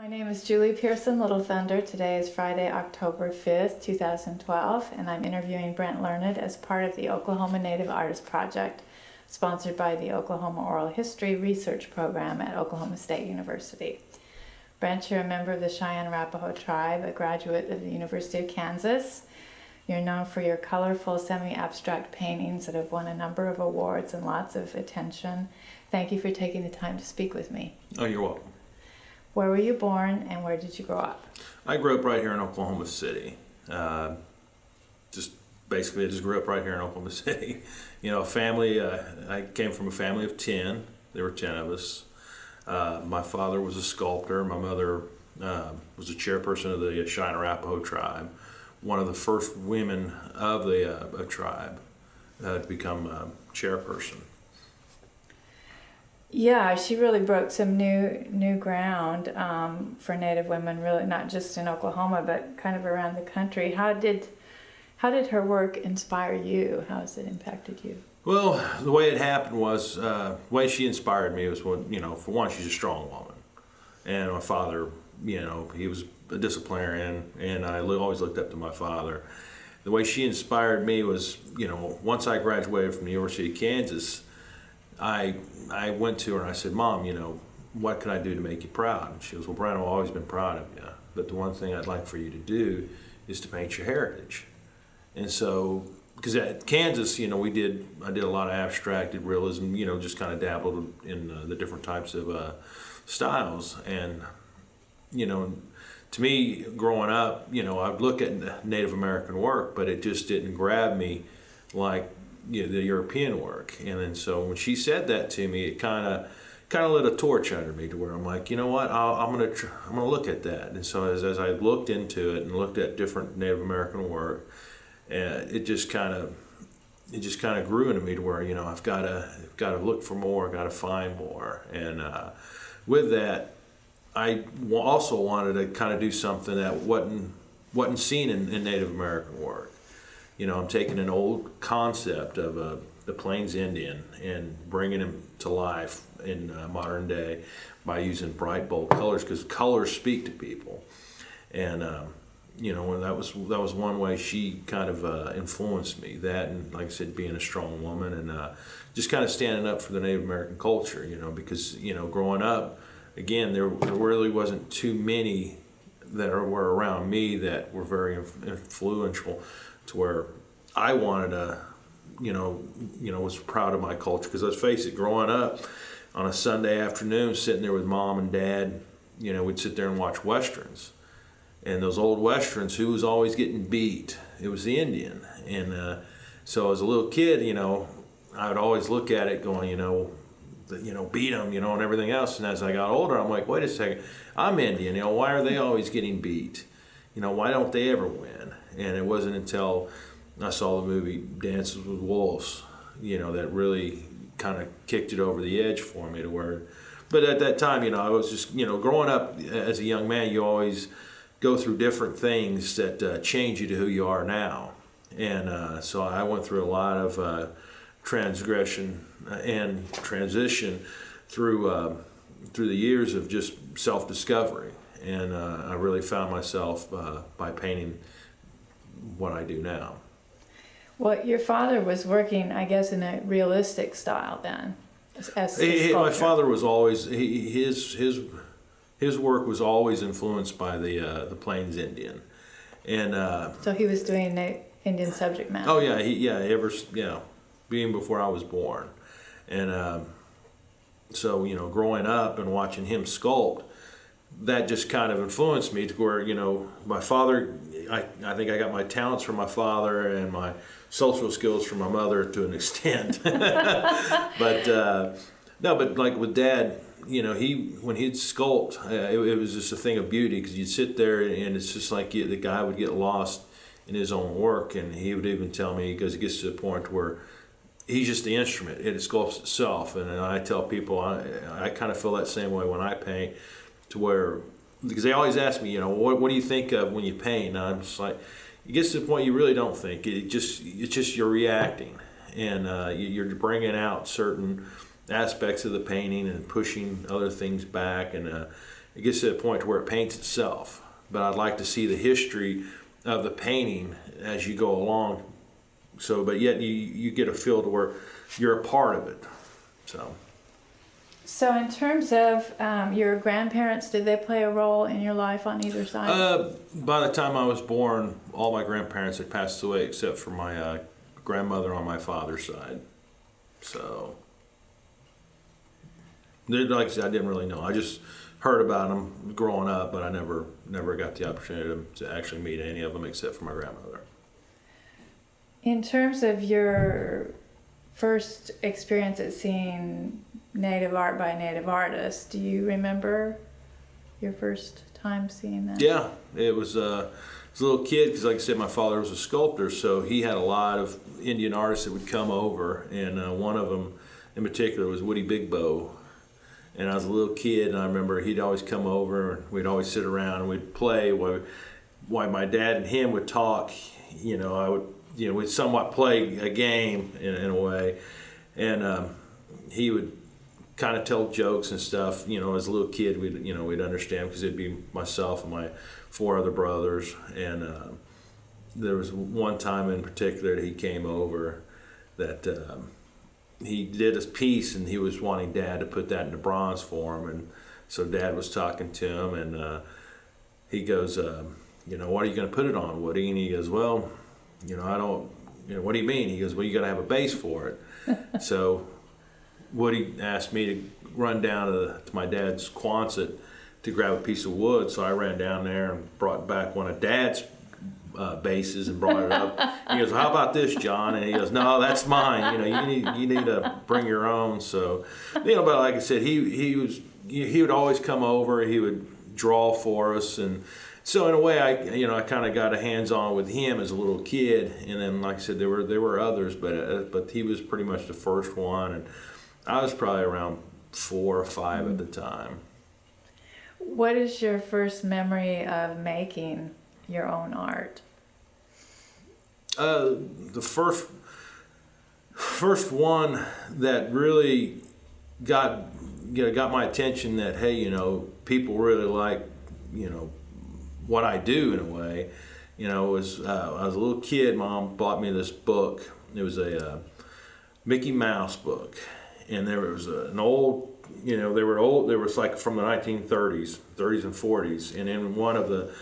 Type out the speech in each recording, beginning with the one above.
My name is Julie Pearson, Little Thunder. Today is Friday, October 5th, 2012, and I'm interviewing Brent Learned as part of the Oklahoma Native Artist Project, sponsored by the Oklahoma Oral History Research Program at Oklahoma State University. Brent, you're a member of the Cheyenne-Arapaho tribe, a graduate of the University of Kansas. You're known for your colorful, semi-abstract paintings that have won a number of awards and lots of attention. Thank you for taking the time to speak with me. Oh, you're welcome. Where were you born and where did you grow up? I grew up right here in Oklahoma City. I just grew up right here in Oklahoma City. You know, I came from a family of 10. There were 10 of us. My father was a sculptor. My mother was a chairperson of the Cheyenne-Arapaho tribe, one of the first women of the tribe to become chairperson. Yeah, she really broke some new ground for Native women, really not just in Oklahoma, but kind of around the country. How did her work inspire you? How has it impacted you? Well, the way it happened was, the way she inspired me was when, for one, she's a strong woman. And my father, he was a disciplinarian, and I always looked up to my father. The way she inspired me was, once I graduated from the University of Kansas, I went to her and I said, Mom, what can I do to make you proud? And she goes, well, Brent, I've always been proud of you, but the one thing I'd like for you to do is to paint your heritage. And so, because at Kansas, I did a lot of abstracted realism, just kind of dabbled in the different types of styles. And, to me, growing up, I'd look at Native American work, but it just didn't grab me like the European work. And then so when she said that to me, it kind of lit a torch under me to where I'm like, you know what, I'm gonna look at that. And so as I looked into it and looked at different Native American work, it just kind of grew into me to where I've got to look for more, got to find more. And with that, I also wanted to kind of do something that wasn't seen in Native American work. I'm taking an old concept of the Plains Indian and bringing him to life in modern day by using bright, bold colors, because colors speak to people. And that was one way she kind of influenced me. That, and like I said, being a strong woman and just kind of standing up for the Native American culture. Because growing up, again, there really wasn't too many that were around me that were very influential, to where I wanted to, was proud of my culture. Because let's face it, growing up on a Sunday afternoon, sitting there with Mom and Dad, we'd sit there and watch Westerns. And those old Westerns, who was always getting beat? It was the Indian. And so as a little kid, I would always look at it going, beat them, and everything else. And as I got older, I'm like, wait a second, I'm Indian. Why are they always getting beat? Why don't they ever win? And it wasn't until I saw the movie Dances with Wolves, that really kind of kicked it over the edge for me to where. But at that time, I was just, growing up as a young man, you always go through different things that change you to who you are now. And so I went through a lot of transgression and transition through the years of just self-discovery. And I really found myself by painting what I do now. Well, your father was working, I guess, in a realistic style then, as a my father was always his work was always influenced by the Plains Indian, and so he was doing Indian subject matter. Oh yeah, being before I was born, and so growing up and watching him sculpt, that just kind of influenced me to where my father. I think I got my talents from my father and my social skills from my mother to an extent. But like with Dad, when he'd sculpt, it was just a thing of beauty, because you'd sit there and it's just like the guy would get lost in his own work, and he would even tell me, because it gets to the point where he's just the instrument, and it sculpts itself. And I tell people I kind of feel that same way when I paint, to where, because they always ask me, what do you think of when you paint? And I'm just like, it gets to the point you really don't think. It's just you're reacting, and you're bringing out certain aspects of the painting and pushing other things back, and it gets to the point where it paints itself. But I'd like to see the history of the painting as you go along. So, but yet you get a feel to where you're a part of it. So in terms of your grandparents, did they play a role in your life on either side? By the time I was born, all my grandparents had passed away except for my grandmother on my father's side. So, like I said, I didn't really know. I just heard about them growing up, but I never got the opportunity to actually meet any of them except for my grandmother. In terms of your first experience at seeing Native art by Native artists, do you remember your first time seeing that? Yeah, it was as a little kid, because like I said, my father was a sculptor, so he had a lot of Indian artists that would come over, and one of them in particular was Woody Big Bow. And I was a little kid, and I remember he'd always come over, and we'd always sit around and we'd play while my dad and him would talk. We'd somewhat play a game in a way, and he would kind of tell jokes and stuff. As a little kid, we'd understand, because it'd be myself and my 4 other brothers. And there was one time in particular that he came over that he did his piece, and he was wanting Dad to put that into bronze for him. And so Dad was talking to him, and he goes, what are you going to put it on, Woody? And he goes, well, I don't, what do you mean? He goes, well, you got to have a base for it. So Woody asked me to run down to my dad's Quonset to grab a piece of wood. So I ran down there and brought back one of Dad's bases and brought it up. He goes, how about this, John? And he goes, no, that's mine. You need to bring your own. So, but like I said, he would always come over. He would draw for us, and so in a way, I kind of got a hands-on with him as a little kid. And then, like I said, there were others, but he was pretty much the first one, and I was probably around 4 or 5 at the time. What is your first memory of making your own art? The first one that really got my attention, that hey, people really like what I do in a way, was I was a little kid. Mom bought me this book. It was a Mickey Mouse book, and there was an old, they was like from the 1930s and 40s, and in one of the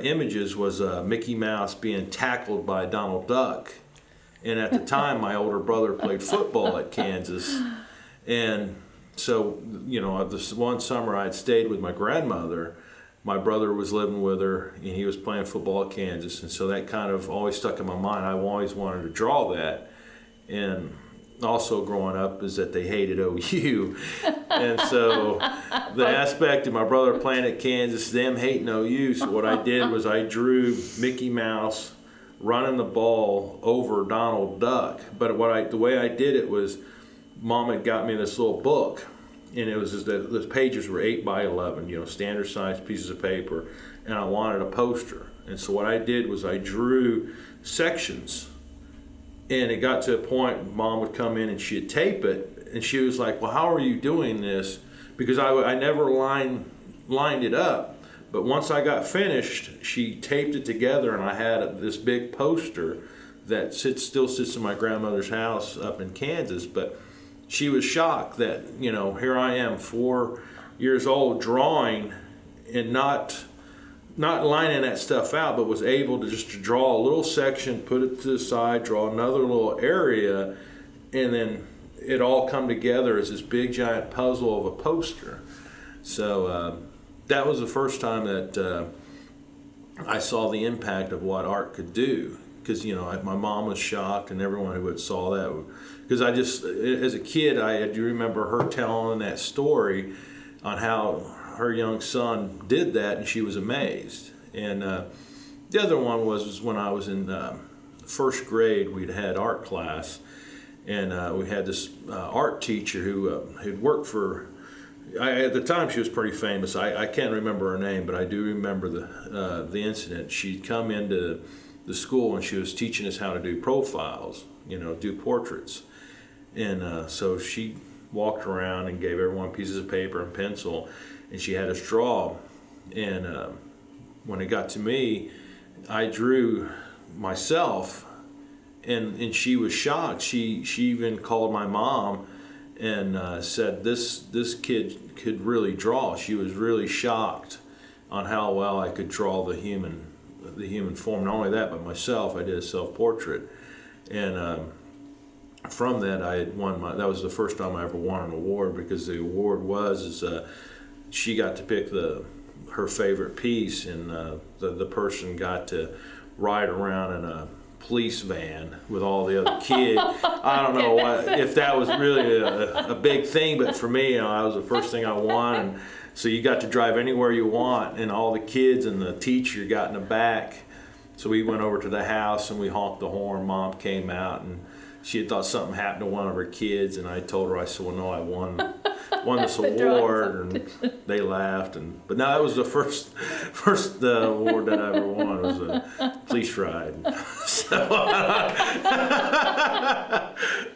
images was Mickey Mouse being tackled by Donald Duck. And at the time, my older brother played football at Kansas, and so this one summer I had stayed with my grandmother. My brother was living with her, and he was playing football at Kansas, and so that kind of always stuck in my mind. I always wanted to draw that. And also growing up is that they hated OU, and so the aspect of my brother playing at Kansas, them hating OU, so what I did was I drew Mickey Mouse running the ball over Donald Duck. But the way I did it was, Mom had got me this little book, and it was just the pages were 8 by 11, standard size pieces of paper, and I wanted a poster. And so what I did was I drew sections, and it got to a point Mom would come in and she'd tape it, and she was like, well, how are you doing this? Because I never lined it up, but once I got finished, she taped it together, and I had this big poster that still sits in my grandmother's house up in Kansas. But she was shocked that, here I am, 4 years old, drawing and not lining that stuff out, but was able to just draw a little section, put it to the side, draw another little area, and then it all come together as this big giant puzzle of a poster. So that was the first time that I saw the impact of what art could do. Because my mom was shocked, and everyone who had saw that, because I just, as a kid, I do remember her telling that story on how her young son did that, and she was amazed. And the other one was when I was in first grade. We'd had art class, and we had this art teacher who had worked for. At the time, she was pretty famous. I can't remember her name, but I do remember the incident. She'd come into the school, and she was teaching us how to do profiles, do portraits. And so she walked around and gave everyone pieces of paper and pencil. and she had us draw. And when it got to me, I drew myself, and she was shocked. She even called my mom and said this kid could really draw. She was really shocked on how well I could draw the human form. Not only that, but myself. I did a self-portrait, and from that I had won that was the first time I ever won an award, because the award was she got to pick her favorite piece, and the person got to ride around in a police van with all the other kids. I don't know if that was really a big thing, but for me, that was the first thing I won. And so you got to drive anywhere you want, and all the kids and the teacher got in the back. So we went over to the house and we honked the horn. Mom came out, and she had thought something happened to one of her kids, and I told her, I said, well, no, I won this award, and they laughed. But no, that was the first award that I ever won, was a police ride. So,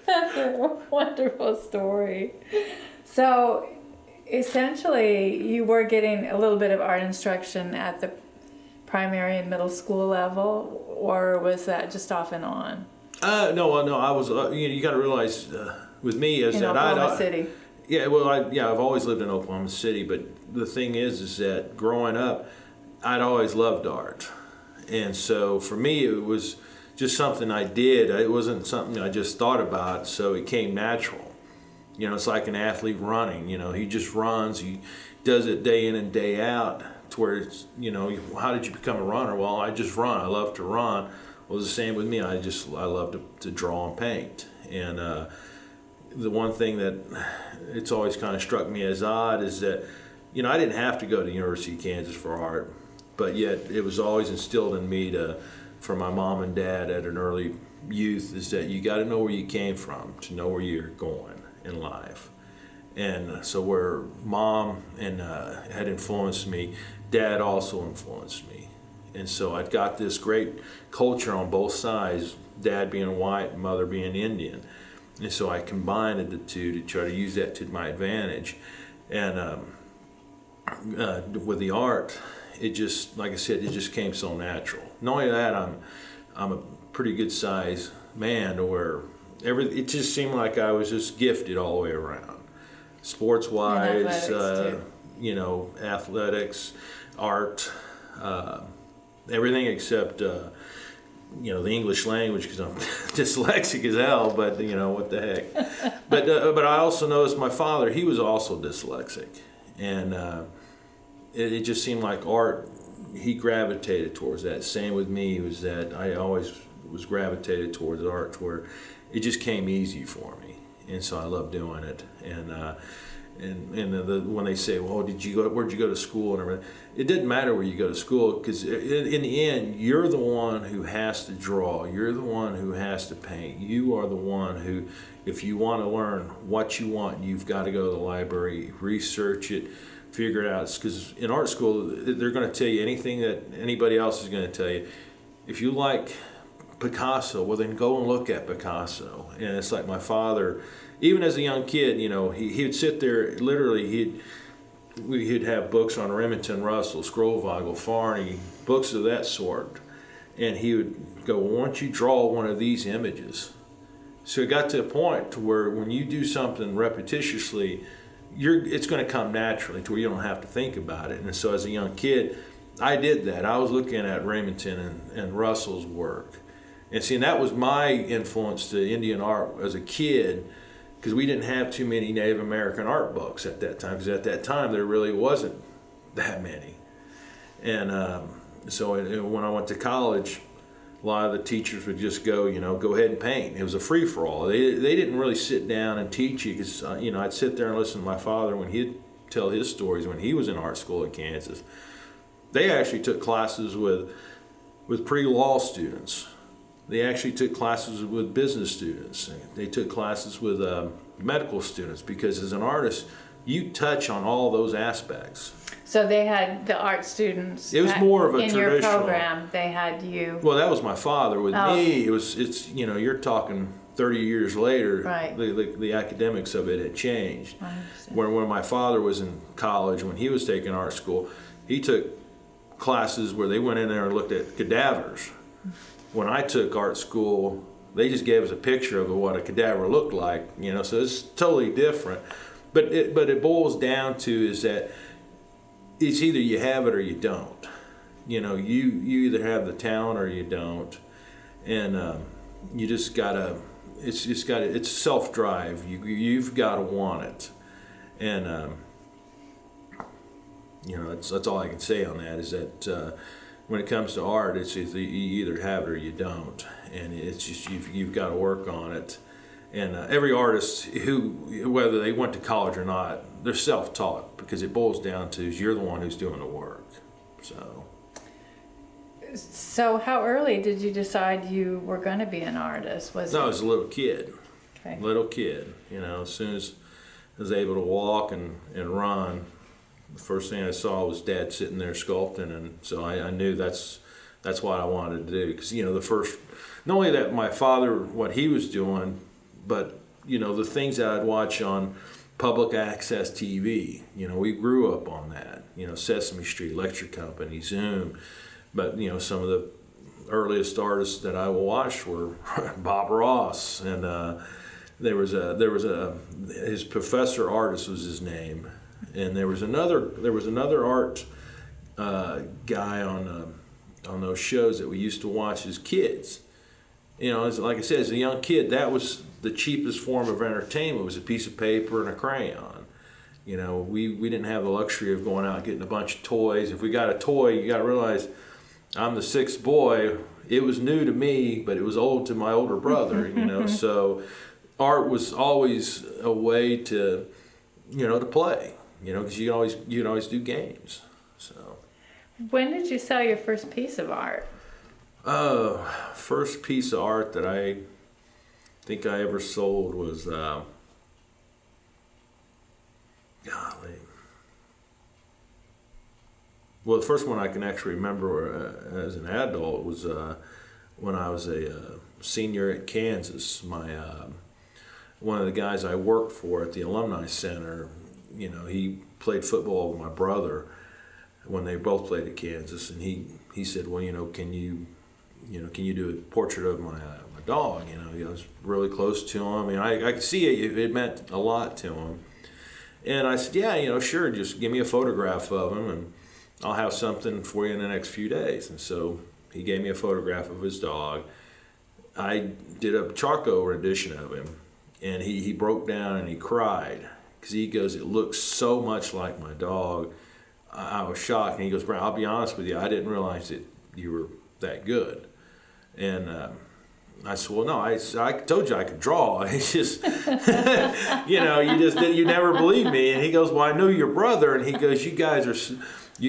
That's a wonderful story. So essentially, you were getting a little bit of art instruction at the primary and middle school level, or was that just off and on? No, I was. You got to realize, with me is in that Oklahoma City. Yeah, well, I've always lived in Oklahoma City, but the thing is that growing up, I'd always loved art, and so for me, it was just something I did. It wasn't something I just thought about, so it came natural. It's like an athlete running. He just runs. He does it day in and day out. To where it's, how did you become a runner? Well, I just run. I love to run. Well, the same with me. I love to draw and paint. And the one thing that it's always kind of struck me as odd is that, I didn't have to go to the University of Kansas for art, but yet it was always instilled in me from my mom and dad at an early youth, is that you got to know where you came from to know where you're going in life. And so where mom had influenced me, dad also influenced me. And so I'd got this great culture on both sides, dad being white, mother being Indian. And so I combined the two to try to use that to my advantage. And with the art, it just, like I said, it just came so natural. Not only that, I'm a pretty good sized man, to where it just seemed like I was just gifted all the way around. Sports wise, athletics, art, everything except the English language, because I'm dyslexic as hell. But what the heck. But I also noticed my father, he was also dyslexic, and it just seemed like art, he gravitated towards that. Same with me, was that I always was gravitated towards art, to where it just came easy for me, and so I love doing it. And when they say, well, where'd you go to school and everything, it didn't matter where you go to school, because in the end, you're the one who has to draw. You're the one who has to paint. You are the one who, if you want to learn what you want, you've got to go to the library, research it, figure it out. Because in art school, they're going to tell you anything that anybody else is going to tell you. If you like Picasso, well, then go and look at Picasso. And it's like my father, even as a young kid, he would sit there, literally, he'd have books on Remington Russell, Scrovogel, Farney, books of that sort. And he would go, well, why don't you draw one of these images? So it got to a point to where when you do something repetitiously, it's going to come naturally, to where you don't have to think about it. And so as a young kid, I did that. I was looking at Remington and Russell's work. And see, and that was my influence to Indian art as a kid, because we didn't have too many Native American art books at that time, because at that time there really wasn't that many. And so when I went to college, a lot of the teachers would just go ahead and paint. It was a free-for-all. They didn't really sit down and teach you, because I'd sit there and listen to my father when he'd tell his stories when he was in art school at Kansas. They actually took classes with pre-law students. They actually took classes with business students. They took classes with medical students, because as an artist, you touch on all those aspects. So they had the art students. It was more of a in traditional. your program. They had you. Well, that was my father. With me, it's you're talking 30 years later, Right. the academics of it had changed. I understand. When my father was in college, when he was taking art school, he took classes where they went in there and looked at cadavers. When I took art school, they just gave us a picture of what a cadaver looked like, you know, so it's totally different. But it boils down to is that it's either you have it or you don't. You know, you either have the talent or you don't, and you just gotta. It's self-drive. You've got to want it, and you know that's all I can say on that. Is that when it comes to art, it's you either have it or you don't, and it's just you've got to work on it. And every artist whether they went to college or not, they're self-taught because it boils down to is you're the one who's doing the work. So how early did you decide you were going to be an artist? I was a little kid. Okay. Little kid. You know, as soon as I was able to walk and run, the first thing I saw was Dad sitting there sculpting, and so I knew that's what I wanted to do. Because, you know, not only that my father, what he was doing, but, you know, the things that I'd watch on public access TV. You know, we grew up on that. You know, Sesame Street, Lecture Company, Zoom. But, you know, some of the earliest artists that I watched were Bob Ross, and there was his Professor Artist was his name, and there was another art guy on those shows that we used to watch as kids. You know, like I said, as a young kid, that was the cheapest form of entertainment. It was a piece of paper and a crayon. You know, we didn't have the luxury of going out and getting a bunch of toys. If we got a toy, you got to realize I'm the sixth boy. It was new to me, but it was old to my older brother, you know. So art was always a way to, you know, to play, you know, because you can always do games. So. When did you sell your first piece of art? First piece of art that I think I ever sold was, golly. Well, the first one I can actually remember as an adult was when I was a senior at Kansas. One of the guys I worked for at the Alumni Center, you know, he played football with my brother when they both played at Kansas, and he said, well, you know, can you do a portrait of my dog? You know, I was really close to him, and I could see it meant a lot to him. And I said, yeah, you know, sure, just give me a photograph of him, and I'll have something for you in the next few days. And so he gave me a photograph of his dog. I did a charcoal rendition of him, and he broke down and he cried because he goes, it looks so much like my dog. I was shocked, and he goes, Brent, I'll be honest with you, I didn't realize that you were that good. And I said, well, no, I told you I could draw. It's just, you know, you never believe me. And he goes, well, I knew your brother. And he goes, you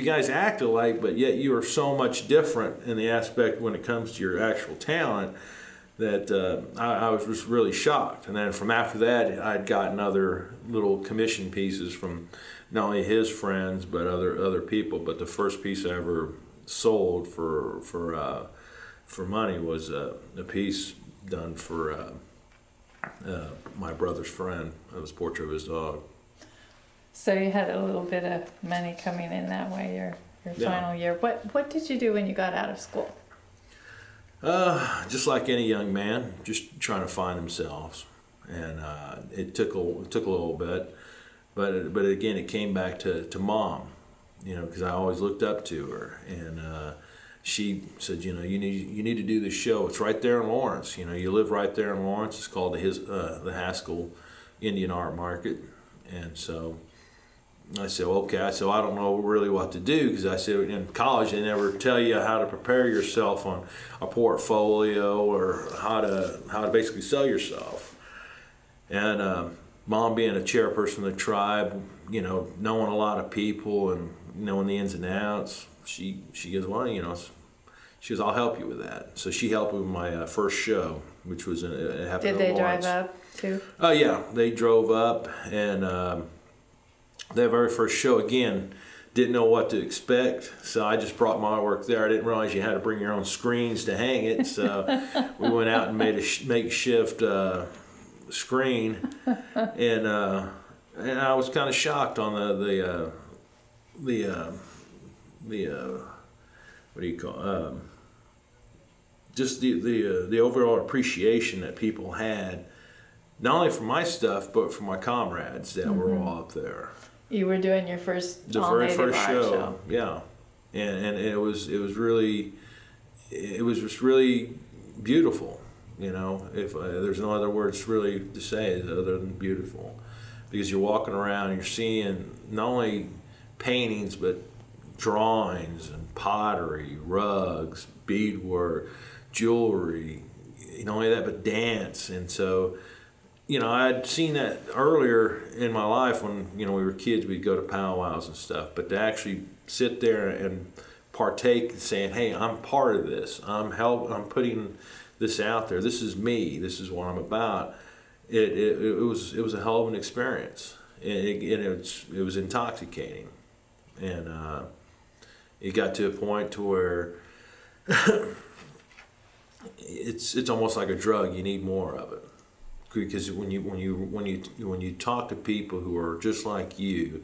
guys act alike, but yet you are so much different in the aspect when it comes to your actual talent that I was just really shocked. And then from after that, I'd gotten other little commission pieces from not only his friends but other people. But the first piece I ever sold for money was a piece done for my brother's friend. It was a portrait of his dog. So you had a little bit of money coming in that way your final year. What did you do when you got out of school? Just like any young man, just trying to find themselves, and it took a little bit, but again, it came back to Mom, you know, because I always looked up to her, and she said, you know, you need to do this show. It's right there in Lawrence. You know, you live right there in Lawrence. It's called the Haskell Indian Art Market, and so I said, okay. I said, well, I don't know really what to do, because I said in college they never tell you how to prepare yourself on a portfolio or how to basically sell yourself. And Mom, being a chairperson of the tribe, you know, knowing a lot of people and knowing the ins and outs, she goes, well, you know, she goes, I'll help you with that. So she helped me with my first show, which was happened in Lawrence. Did they drive up too? Oh yeah, they drove up, and their very first show, again, didn't know what to expect, so I just brought my artwork there. I didn't realize you had to bring your own screens to hang it, so we went out and made a makeshift screen, and I was kind of shocked on the what do you call just the overall appreciation that people had, not only for my stuff but for my comrades that were all up there. You were doing your The very first art show, yeah, and it was really just really beautiful. You know, if there's no other words really to say other than beautiful, because you're walking around and you're seeing not only paintings but drawings and pottery, rugs, beadwork, jewelry. Not only that, but dance. And so, you know, I'd seen that earlier in my life when, you know, we were kids, we'd go to powwows and stuff. But to actually sit there and partake, saying, hey, I'm part of this. I'm putting this out there. This is me. This is what I'm about. It was a hell of an experience. It was intoxicating. And it got to a point to where it's almost like a drug. You need more of it, because when you talk to people who are just like you,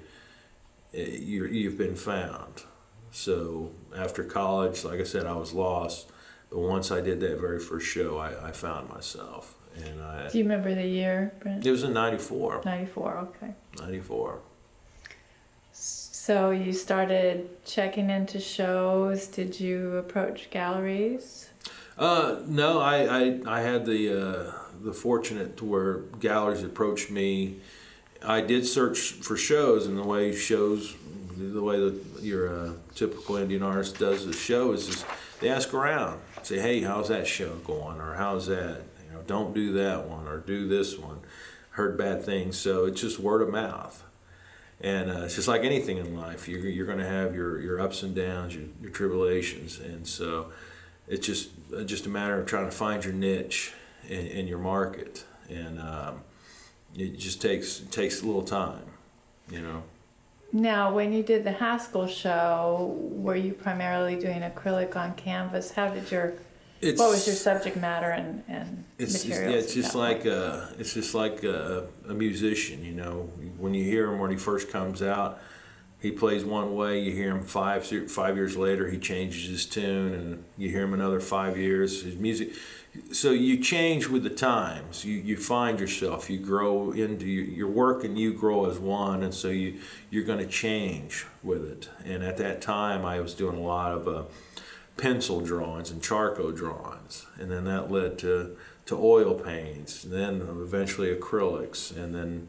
you've been found. So after college, like I said, I was lost, but once I did that very first show, I found myself. And do you remember the year, Brent? It was in '94. '94, okay. '94. So you started checking into shows. Did you approach galleries? No, I had the fortunate to where galleries approached me. I did search for shows, and the way that your typical Indian artist does a show is they ask around, say, hey, how's that show going, or how's that? You know, don't do that one, or do this one. Heard bad things, so it's just word of mouth. And it's just like anything in life. You're going to have your ups and downs, your tribulations, and so it's just a matter of trying to find your niche in your market, and it just takes a little time, you know. Now, when you did the Haskell show, were you primarily doing acrylic on canvas? What was your subject matter and materials? It's just like a musician, you know. When you hear him when he first comes out, he plays one way. You hear him 5 years later, he changes his tune, and you hear him another 5 years. His music. So you change with the times. You find yourself. You grow into your work, and you grow as one. And so you're going to change with it. And at that time, I was doing a lot of pencil drawings and charcoal drawings, and then that led to oil paints, and then eventually acrylics, and then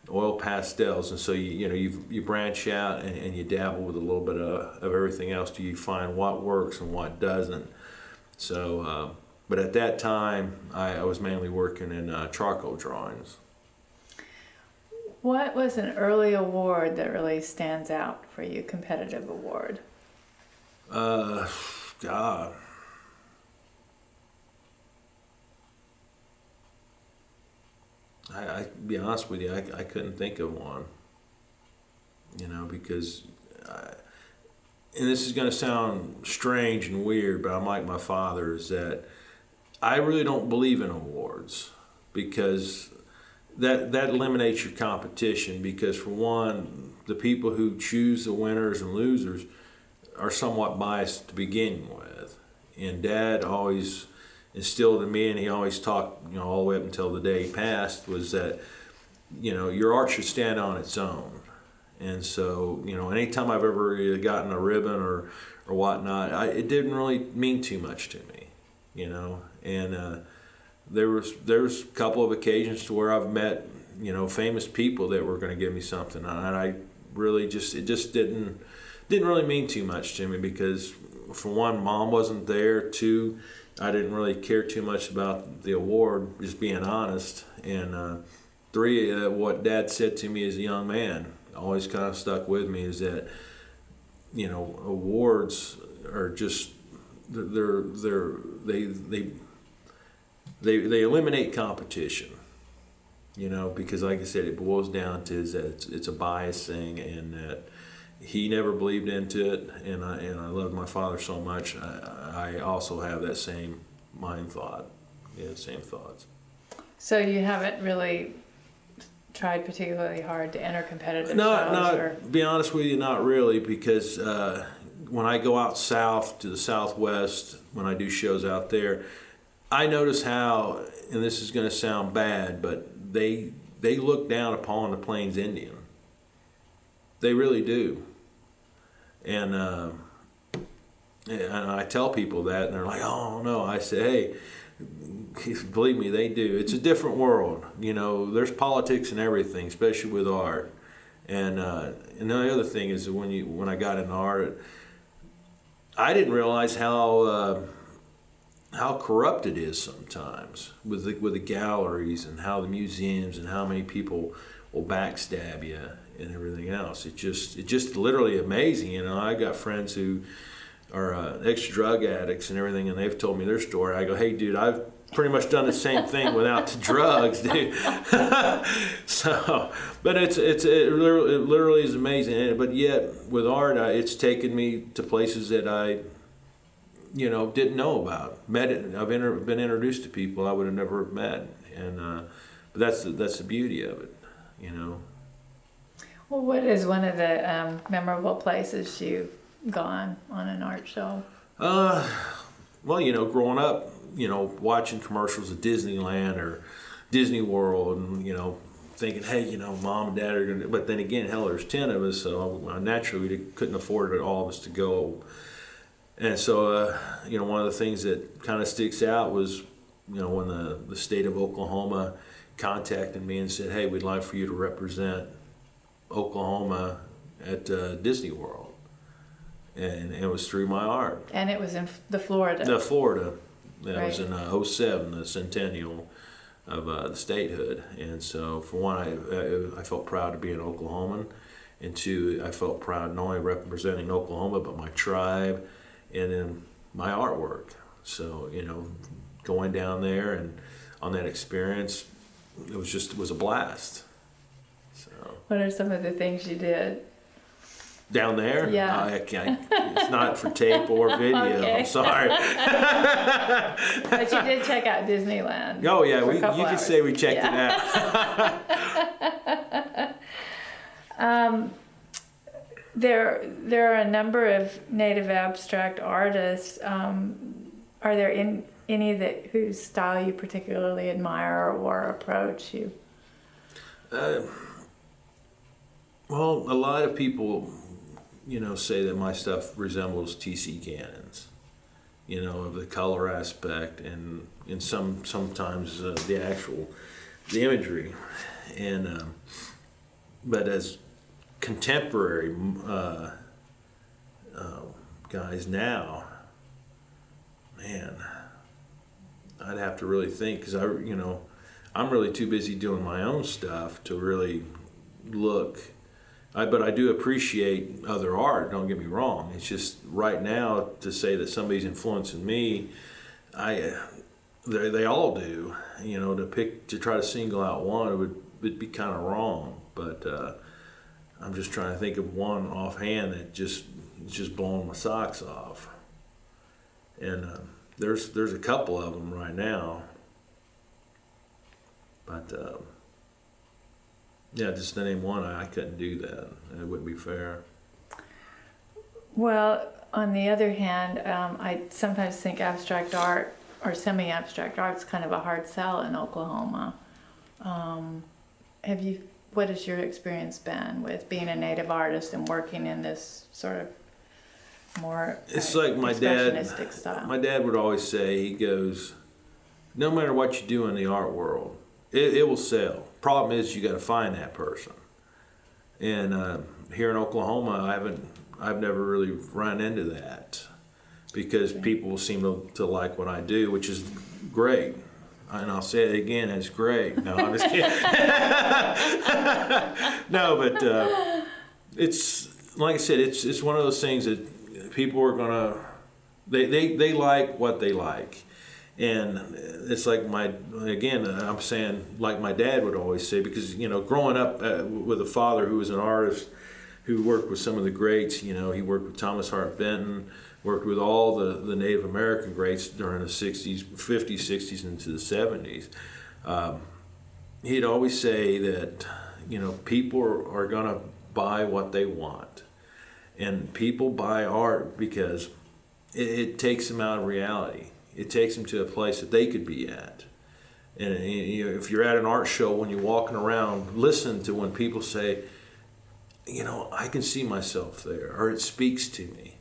oil pastels. And so you branch out and you dabble with a little bit of everything else till you find what works and what doesn't. So but at that time I was mainly working in charcoal drawings. What was an early award that really stands out for you, competitive award? God. I be honest with you, I couldn't think of one. You know, because, and this is going to sound strange and weird, but I'm like my father, is that I really don't believe in awards, because that eliminates your competition. Because for one, the people who choose the winners and losers are somewhat biased to begin with. And Dad always instilled in me, and he always talked, you know, all the way up until the day he passed, was that, you know, your art should stand on its own. And so, you know, anytime I've ever gotten a ribbon or whatnot, it didn't really mean too much to me, you know. And there was a couple of occasions to where I've met, you know, famous people that were going to give me something, and I really it just didn't really mean too much to me, because for one, Mom wasn't there. Two, I didn't really care too much about the award, just being honest. And three, what Dad said to me as a young man always kind of stuck with me, is that, you know, awards are just they eliminate competition, you know, because like I said, it boils down to is that it's a bias thing, and that, he never believed into it, and I loved my father so much. I also have that same same thoughts. So you haven't really tried particularly hard to enter competitive To be honest with you, not really, because when I go out south to the Southwest, when I do shows out there, I notice how, and this is going to sound bad, but they look down upon the Plains Indian. They really do. And I tell people that, and they're like, "Oh no!" I say, "Hey, believe me, they do. It's a different world. There's politics and everything, especially with art." And the other thing is that when I got into art, I didn't realize how corrupt it is sometimes with the galleries and how the museums and how many people will backstab you and everything else. It's just literally amazing. I got friends who are ex-drug addicts and everything, and they've told me their story. I go, "Hey, dude, I've pretty much done the same thing without the drugs, dude." So, but it literally is amazing. But yet, with art, it's taken me to places that I, didn't know about. I've been introduced to people I would have never met, and but that's the beauty of it, Well, what is one of the memorable places you've gone on an art show? Well, growing up, watching commercials at Disneyland or Disney World, and thinking, "Hey, mom and dad are gonna." But then again, hell, there's 10 of us, so naturally we couldn't afford all of us to go. And so, one of the things that kind of sticks out was, when the state of Oklahoma contacted me and said, "Hey, we'd like for you to represent Oklahoma at Disney World." And it was through my art. And it was in Florida. That right. was in 2007, the centennial of the statehood. And so, for one, I felt proud to be an Oklahoman. And two, I felt proud not only representing Oklahoma, but my tribe and then my artwork. So, going down there and on that experience, it was a blast. So. What are some of the things you did? Down there? Yeah. I can't, it's not for tape or video. Okay. I'm sorry. But you did check out Disneyland. Oh yeah, you hours. could say we checked it out. There are a number of native abstract artists. Are there any whose style you particularly admire or approach you? Well, a lot of people, say that my stuff resembles T.C. Cannon's, of the color aspect and sometimes the imagery, and but as contemporary guys now, man, I'd have to really think, because I'm really too busy doing my own stuff to really look. But I do appreciate other art, don't get me wrong. It's just right now to say that somebody's influencing me, they all do. To try to single out one would be kind of wrong. But I'm just trying to think of one offhand that just blowing my socks off. And there's a couple of them right now. But yeah, just to name one, I couldn't do that. It wouldn't be fair. Well, on the other hand, I sometimes think abstract art or semi-abstract art is kind of a hard sell in Oklahoma. What has your experience been with being a native artist and working in this sort of more it's like my expressionistic style? My dad would always say, he goes, "No matter what you do in the art world, it will sell. Problem is, you got to find that person." And here in Oklahoma, I've never really run into that, because people seem to like what I do, which is great. And I'll say it again, it's great. No, I'm just kidding. No, but it's like I said, it's one of those things that people are gonna they like what they like. And it's like I'm saying, like my dad would always say, because growing up with a father who was an artist, who worked with some of the greats. You know, he worked with Thomas Hart Benton, worked with all the Native American greats during the 60s, 50s, 60s, into the 70s. He'd always say that, you know, people are going to buy what they want. And people buy art because it takes them out of reality. It takes them to a place that they could be at. And you know, if you're at an art show, when you're walking around, listen to when people say, you know, I can see myself there, or it speaks to me.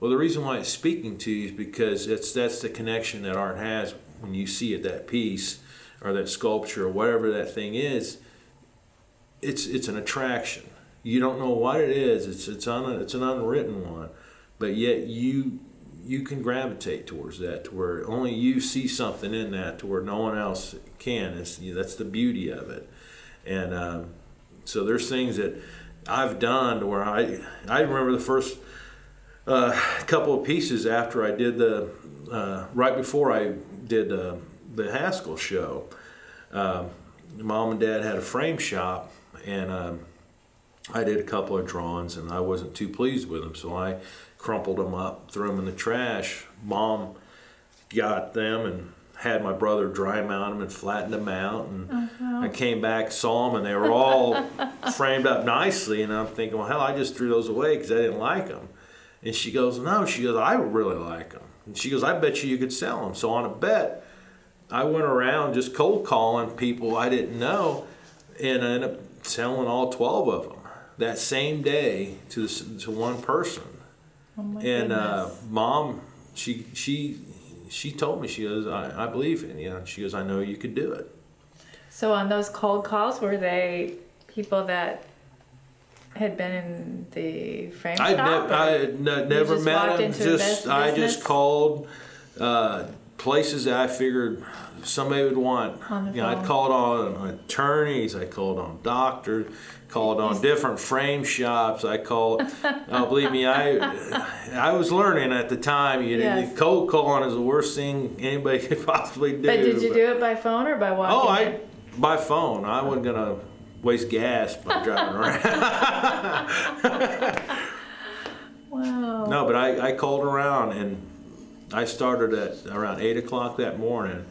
Well, the reason why it's speaking to you is because that's the connection that art has when you see it, that piece or that sculpture or whatever that thing is. It's an attraction. You don't know what it is. It's an unwritten one, but yet you can gravitate towards that, to where only you see something in that, to where no one else can. That's the beauty of it. And so there's things that I've done to where I remember the first couple of pieces after I did right before I did the Haskell show. Mom and Dad had a frame shop, and I did a couple of drawings, and I wasn't too pleased with them, so I crumpled them up, threw them in the trash. Mom got them and had my brother dry mount them and flattened them out, and I came back, saw them, and they were all framed up nicely, and I'm thinking, well, hell, I just threw those away because I didn't like them. And she goes, no, I really like them. And she goes, I bet you could sell them. So on a bet, I went around just cold calling people I didn't know, and I ended up selling all 12 of them that same day to one person. Oh my and goodness. Mom, she told me, she goes, I believe in you. She goes, I know you could do it. So on those cold calls, were they people that had been in the frame shop? I never met them. I just called places that I figured somebody would want. You know, I called on attorneys, I called on doctors, called on different frame shops. I called. Believe me, I was learning at the time. Cold calling is the worst thing anybody could possibly do. But did you do it by phone or by walking in? By phone. I wasn't gonna waste gas by driving around. Wow. No, but I called around, and I started at around 8 o'clock that morning,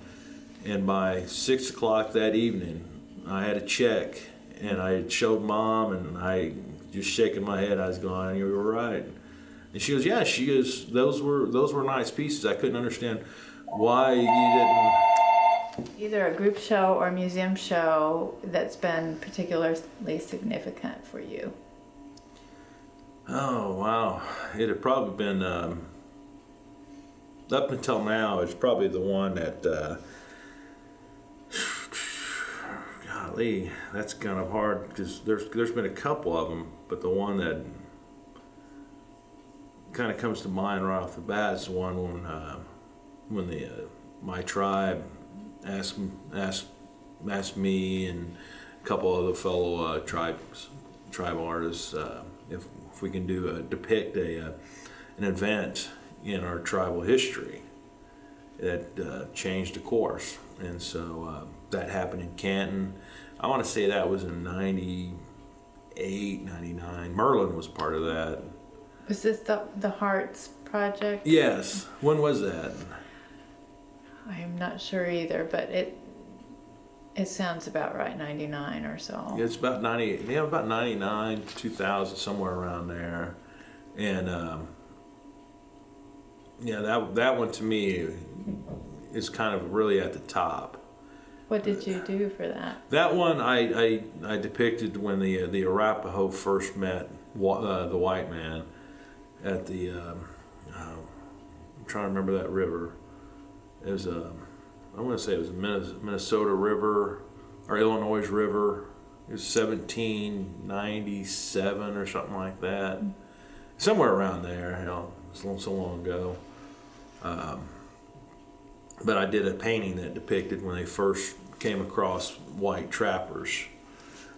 and by 6 o'clock that evening, I had a check, and I showed Mom, and I just shaking my head. I was going, you were right. And she goes, yeah. She goes, those were nice pieces. I couldn't understand why you didn't. Either a group show or a museum show that's been particularly significant for you? Oh, wow. It had probably been, up until now, it's probably the one that, golly, that's kind of hard, because there's been a couple of them, but the one that kind of comes to mind right off the bat is the one when my tribe asked me and a couple other fellow tribal artists if we can depict an event in our tribal history that changed the course. And so that happened in Canton. I want to say that was in 98, 99. Merlin was part of that. Was this the Hearts project? Yes. When was that? I'm not sure either, but it sounds about right, 99 or so. It's about 98. Yeah, about 99, 2000, somewhere around there. And yeah, that one to me is kind of really at the top. What did you do for that? That one I depicted when the Arapaho first met the white man at the I'm trying to remember that river. It was I want to say it was a Minnesota River or Illinois River. It was 1797 or something like that, somewhere around there. You know, so long ago. But I did a painting that depicted when they first came across white trappers.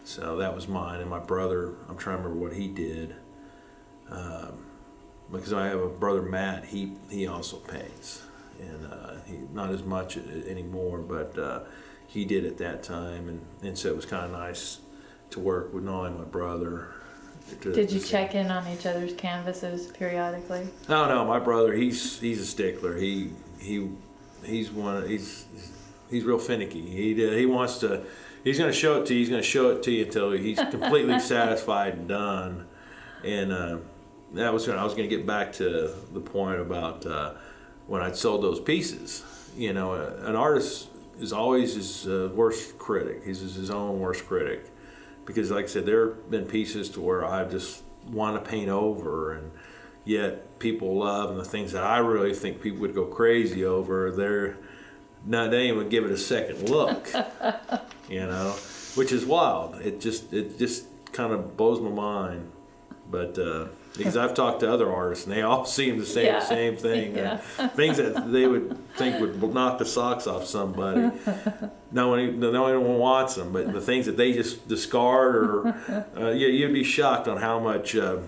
So that was mine, and my brother, I'm trying to remember what he did. Because I have a brother, Matt, he also paints. And he not as much anymore, but he did at that time. And so it was kind of nice to work with not only my brother Did you check in on each other's canvases periodically? Oh no, my brother, he's a stickler. He's real finicky. He wants to. He's going to show it to you. He's going to show it to you until he's completely satisfied and done. And I was going to get back to the point about when I'd sold those pieces. You know, an artist is always his worst critic. He's his own worst critic, because, like I said, there have been pieces to where I just want to paint over, and yet people love, and the things that I really think people would go crazy over, they ain't even give it a second look. You know, which is wild. It just kind of blows my mind. But because I've talked to other artists, and they all seem to say the same thing. Yeah. Things that they would think would knock the socks off somebody. No one wants them, but the things that they just discard, or you'd be shocked on how much art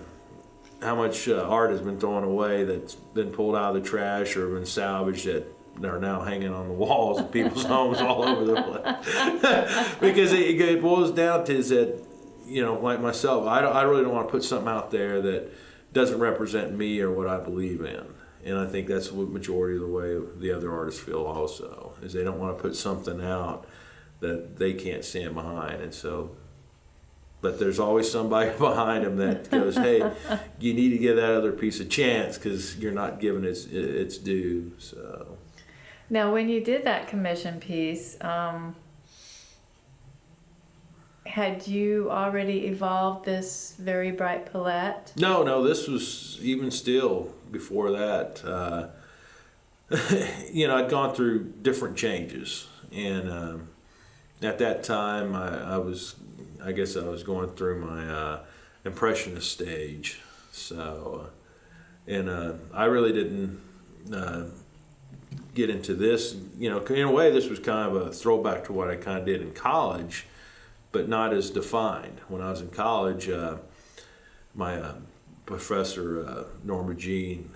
has been thrown away, that's been pulled out of the trash or been salvaged, that are now hanging on the walls of people's homes all over the place. Because it boils down to is that, you know, like myself, I really don't want to put something out there that doesn't represent me or what I believe in. And I think that's what majority of the way the other artists feel also, is they don't want to put something out that they can't stand behind. And so, but there's always somebody behind them that goes, hey, you need to give that other piece a chance because you're not giving its due. So. Now, when you did that commission piece, had you already evolved this very bright palette? No, this was even still before that. You know, I'd gone through different changes, and at that time, I guess I was going through my impressionist stage. So, and I really didn't get into this. You know, in a way, this was kind of a throwback to what I kind of did in college, but not as defined. When I was in college, my professor, Norma Jean,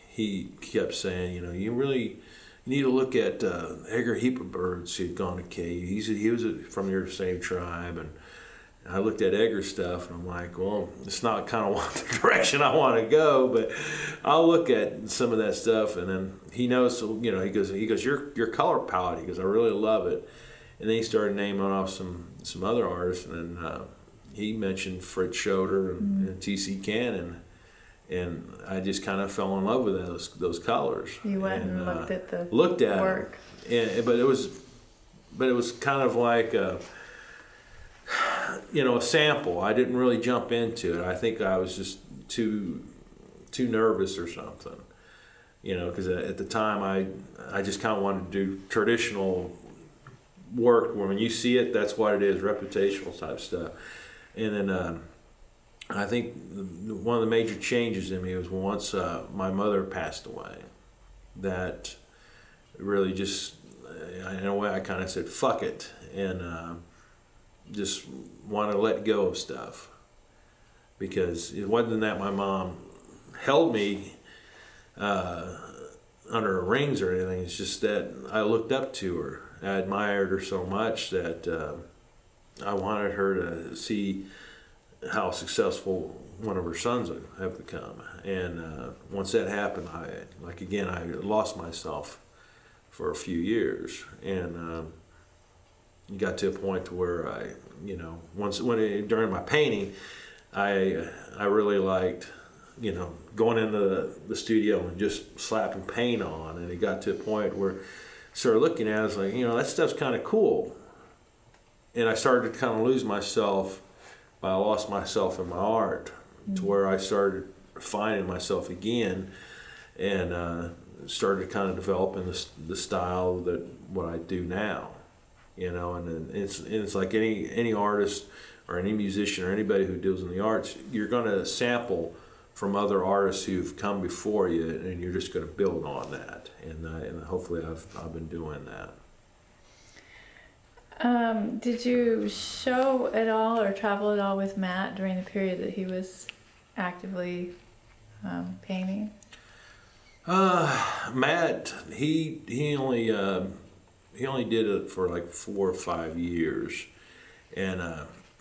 he kept saying, you know, you really need to look at Edgar Hepburn, who had gone to KU. He was from your same tribe, and I looked at Edgar's stuff, and I'm like, well, it's not kind of the direction I want to go, but I'll look at some of that stuff. And then he knows, so, you know, he goes, your color palette, he goes, I really love it. And then he started naming off some other artists, and then he mentioned Fritz Schroeder and T.C. Cannon, and I just kind of fell in love with those colors. You went and looked at the work. But it was kind of like you know, a sample. I didn't really jump into it. I think I was just too nervous or something. You know, because at the time I just kind of wanted to do traditional work where when you see it, that's what it is, reputational type stuff. And then I think one of the major changes in me was once my mother passed away, that really just, in a way, I kind of said, fuck it, and just want to let go of stuff. Because it wasn't that my mom held me under her rings or anything, it's just that I looked up to her. I admired her so much that I wanted her to see how successful one of her sons have become. And once that happened, I lost myself for a few years, and got to a point where during my painting, I really liked, you know, going into the studio and just slapping paint on, and it got to a point where I started looking at it, I was like, you know, that stuff's kind of cool. And I started to kind of lose myself, but I lost myself in my art, to where I started finding myself again, and started kind of developing the style that what I do now, you know. And it's like any artist or any musician or anybody who deals in the arts, you're going to sample from other artists who've come before you, and you're just going to build on that. And hopefully I've been doing that. Did you show at all or travel at all with Matt during the period that he was actively painting? Matt, he only did it for like 4 or 5 years, and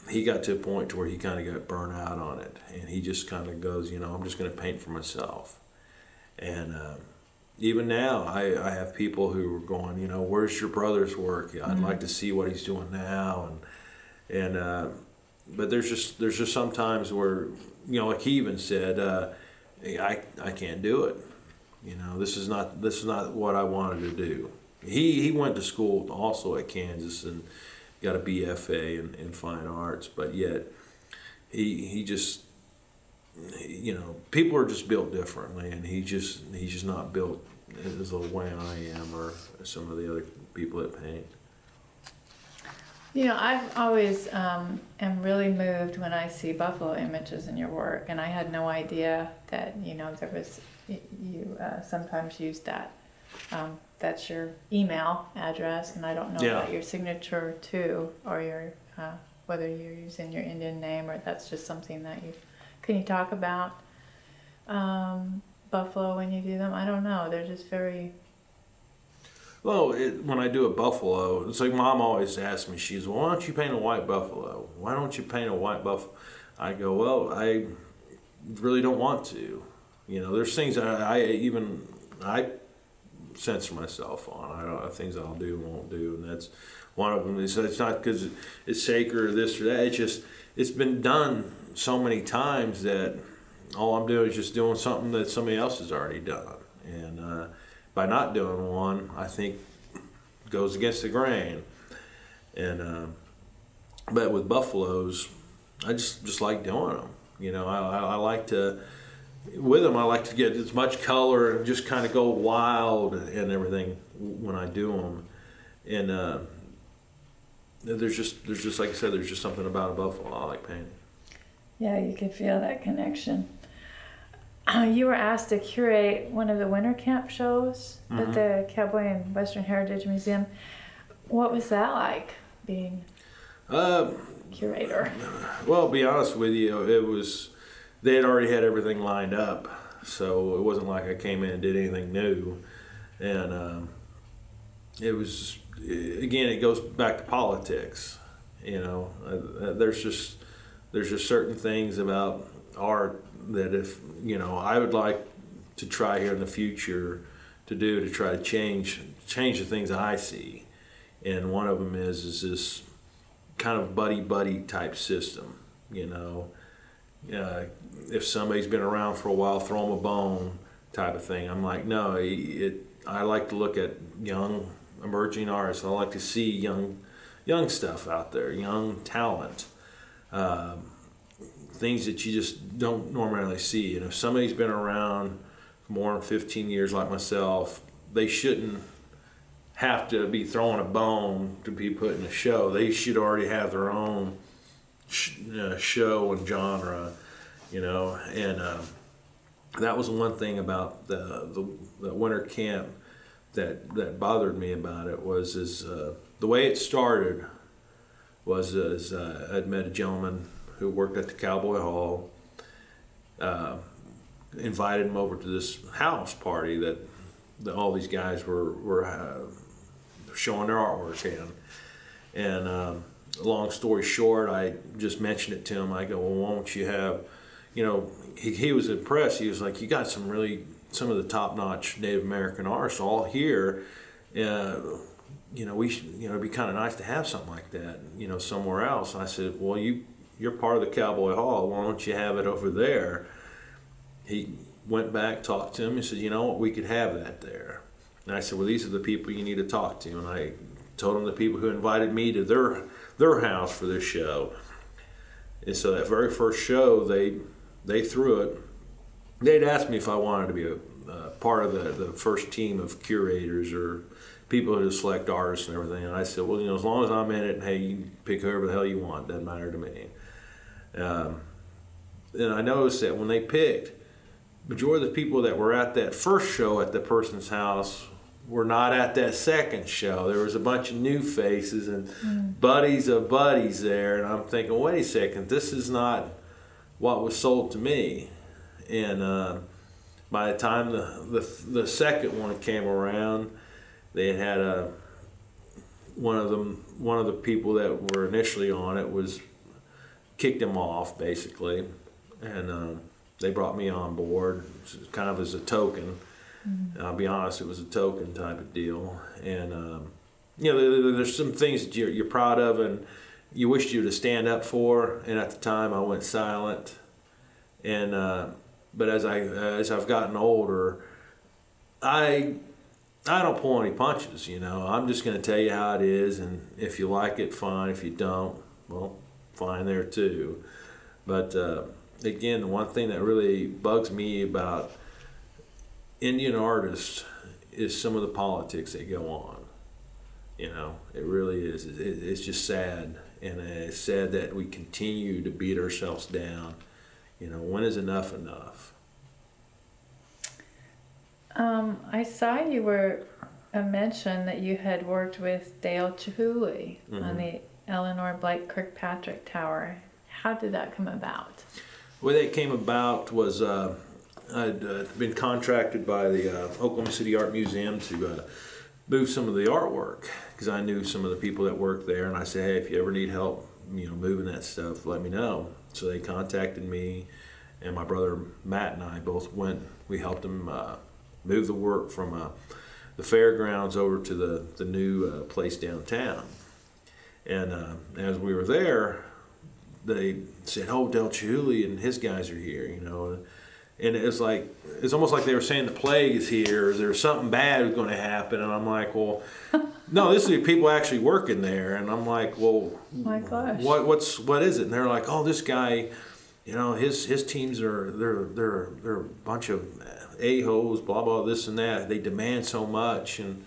he got to a point to where he kind of got burnt out on it, and he just kind of goes, I'm just going to paint for myself. And even now, I have people who are going, where's your brother's work? I'd like to see what he's doing now, and but there's just some times where, like he even said, I can't do it. This is not what I wanted to do. He went to school also at Kansas and got a BFA in fine arts, but yet he just, people are just built differently, and he's just not built as the way I am or some of the other people that paint. I've always am really moved when I see buffalo images in your work, and I had no idea that there was you sometimes use that. That's your email address, and I don't know about your signature too, or your whether you're using your Indian name or that's just something that you. Can you talk about buffalo when you do them? I don't know. They're just very. Well, when I do a buffalo, it's like Mom always asks me, she's, well, why don't you paint a white buffalo? Why don't you paint a white buffalo? I go, well, I really don't want to. There's things that I censor myself on. Things I'll do and won't do, and that's one of them. It's not because it's sacred or this or that. It's been done so many times that all I'm doing is just doing something that somebody else has already done, and by not doing one, I think goes against the grain. And but with buffaloes, I just like doing them. I like to. With them, I like to get as much color and just kind of go wild and everything when I do them. And there's just like I said, there's just something about a buffalo I like painting. Yeah, you can feel that connection. You were asked to curate one of the winter camp shows at the Cowboy and Western Heritage Museum. What was that like, being curator? Well, to be honest with you, it was. They had already had everything lined up, so it wasn't like I came in and did anything new. And it was, again, it goes back to politics. There's just certain things about art that if I would like to try here in the future to try to change the things I see. And one of them is this kind of buddy type system. If somebody's been around for a while, throw them a bone type of thing. I'm like, no, I like to look at young emerging artists. I like to see young stuff out there, young talent, things that you just don't normally see. And if somebody's been around for more than 15 years like myself, they shouldn't have to be throwing a bone to be put in a show. They should already have their own show and genre, and that was one thing about the winter camp that bothered me about it was the way it started was I'd met a gentleman who worked at the Cowboy Hall, invited him over to this house party that all these guys were showing their artwork in, and long story short, I just mentioned it to him. I go, well, won't you have, he was impressed. He was like, you got some of the top-notch Native American artists all here. It'd be kind of nice to have something like that, somewhere else. And I said, well, you're part of the Cowboy Hall. Why don't you have it over there? He went back, talked to him. He said, you know what, we could have that there. And I said, well, these are the people you need to talk to. And I told him the people who invited me to their house for this show. And so that very first show, they threw it. They'd asked me if I wanted to be a part of the first team of curators or people who select artists and everything. And I said, well, as long as I'm in it, hey, you can pick whoever the hell you want. Doesn't matter to me. And I noticed that when they picked, majority of the people that were at that first show at the person's house were not at that second show. There was a bunch of new faces and buddies of buddies there. And I'm thinking, wait a second, this is not what was sold to me. And by the time the second one came around, they had one of the people that were initially on it was kicked him off basically, and they brought me on board kind of as a token. I'll be honest, it was a token type of deal, and there's some things that you're proud of and you wished you to stand up for, and at the time I went silent. And but as I've gotten older, I don't pull any punches. I'm just going to tell you how it is, and if you like it, fine. If you don't, well, fine there too. But again, the one thing that really bugs me about Indian artists is some of the politics that go on. It really is. It's just sad, and it's sad that we continue to beat ourselves down. When is enough enough? I saw you were mentioned that you had worked with Dale Chihuly on the Eleanor Blake Kirkpatrick Tower. How did that come about? The way that came about was I'd been contracted by the Oklahoma City Art Museum to move some of the artwork, because I knew some of the people that worked there, and I said, hey, if you ever need help, moving that stuff, let me know. So they contacted me, and my brother Matt and I both went. We helped them move the work from the fairgrounds over to the new place downtown. And as we were there, they said, oh, Del Chihuly and his guys are here, And it's almost like they were saying the plague is here, or there's something bad going to happen. And I'm like, well, no, this is people actually working there. And I'm like, well, my gosh, what is it? And they're like, oh, this guy, his teams they're a bunch of a-holes, blah blah, this and that. They demand so much, and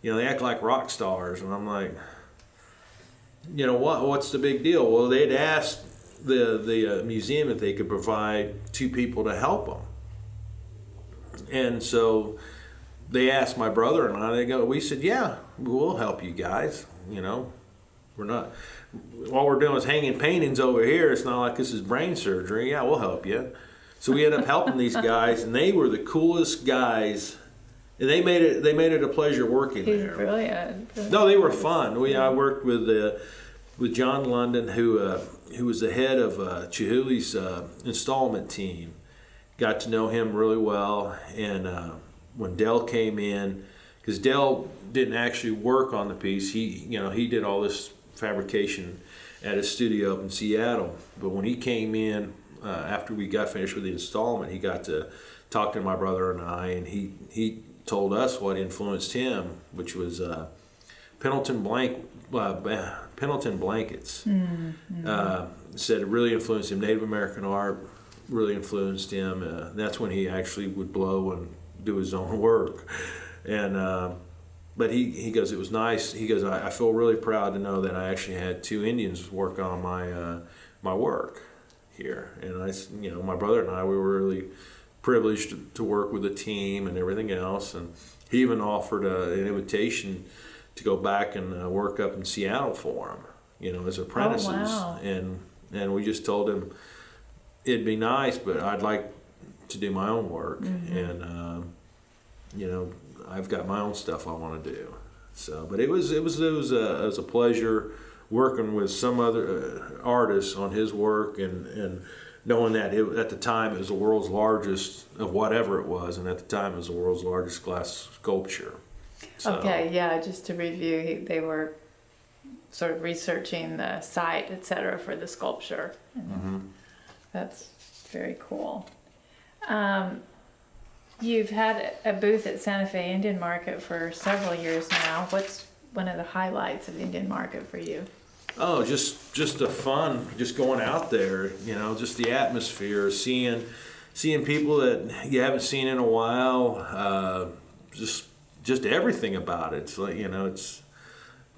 they act like rock stars. And I'm like, what's the big deal? Well, they'd asked the museum if they could provide 2 people to help them, and so they asked my brother and I. We said, yeah, we'll help you guys. We're not, all we're doing is hanging paintings over here. It's not like this is brain surgery. Yeah, we'll help you. So we ended up helping these guys, and they were the coolest guys, and they made it a pleasure working He's there. Brilliant. No, they were fun. I worked with John London, who was the head of Chihuly's installment team. Got to know him really well, and when Dell came in, because Dell didn't actually work on the piece, he did all this fabrication at his studio up in Seattle. But when he came in after we got finished with the installment, he got to talk to my brother and I, and he told us what influenced him, which was Pendleton blankets. Said it really influenced him. Native American art really influenced him. That's when he actually would blow and do his own work. And but he goes, it was nice. He goes, I feel really proud to know that I actually had 2 Indians work on my work here. And my brother and I, we were really privileged to work with a team and everything else. And he even offered an invitation to go back and work up in Seattle for him, as apprentices. Oh, wow. And we just told him it'd be nice, but I'd like to do my own work. And I've got my own stuff I want to do. So, but it was a pleasure working with some other artists on his work, and knowing that at the time it was the world's largest of whatever it was, and at the time it was the world's largest glass sculpture. So, okay, yeah, just to review, they were sort of researching the site, etc., for the sculpture. That's very cool. You've had a booth at Santa Fe Indian Market for several years now. What's one of the highlights of the Indian Market for you? Oh, just the fun, just going out there, just the atmosphere, seeing people that you haven't seen in a while, just everything about it. It's like, it's,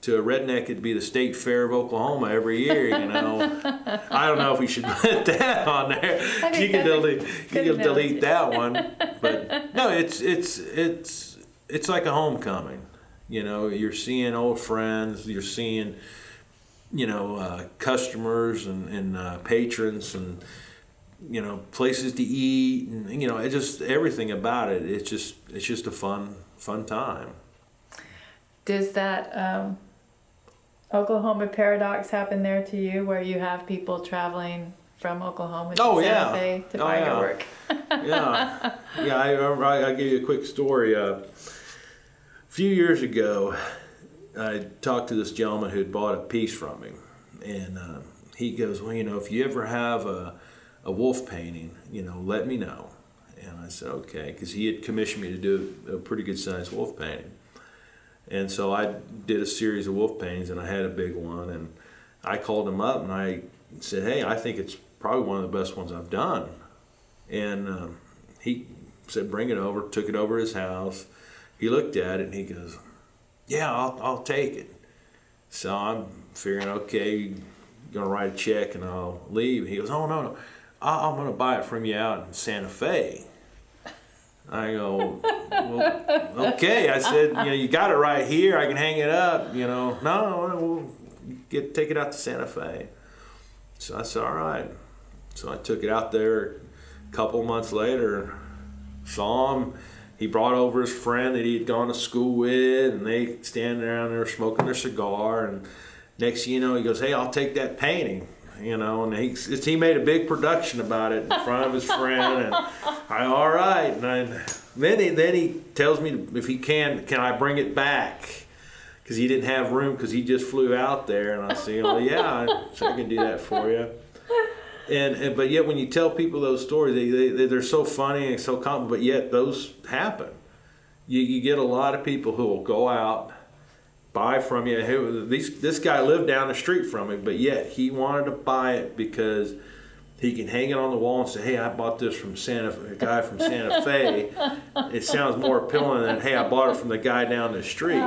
to a redneck, it'd be the State Fair of Oklahoma every year, I don't know if we should put that on there. You can delete that one. But no, it's like a homecoming. You're seeing old friends, you're seeing, customers and patrons, and places to eat, and it just, everything about it. It's just a fun time. Does that Oklahoma paradox happen there to you, where you have people traveling from Oklahoma to Oh, Santa yeah. Fe to Oh, buy your yeah. work? Yeah, yeah. I'll give you a quick story. A few years ago, I talked to this gentleman who had bought a piece from me, and he goes, "Well, if you ever have a wolf painting, let me know." And I said, "Okay," because he had commissioned me to do a pretty good sized wolf painting. And so I did a series of wolf paintings, and I had a big one, and I called him up and I said, "Hey, I think it's probably one of the best ones I've done." And he said, "Bring it over." Took it over to his house. He looked at it and he goes, "Yeah, I'll take it." So I'm figuring, okay, gonna write a check and I'll leave. He goes, "Oh, no, I'm gonna buy it from you out in Santa Fe." I go, "Well, okay." I said, "You got it right here. I can hang it up." No, we'll take it out to Santa Fe. So I said, "All right." So I took it out there. A couple months later, saw him. He brought over his friend that he had gone to school with, and they standing around there smoking their cigar. And next thing you know, he goes, "Hey, I'll take that painting." And he made a big production about it in front of his friend. And all right. And then he tells me if he can I bring it back? Because he didn't have room because he just flew out there. And I said, "Well, yeah, I can do that for you." But yet when you tell people those stories, they're so funny and so common, but yet those happen. You get a lot of people who will go out, buy from you. This guy lived down the street from me, but yet he wanted to buy it because he can hang it on the wall and say, "Hey, I bought this from a guy from Santa Fe." It sounds more appealing than, "Hey, I bought it from the guy down the street."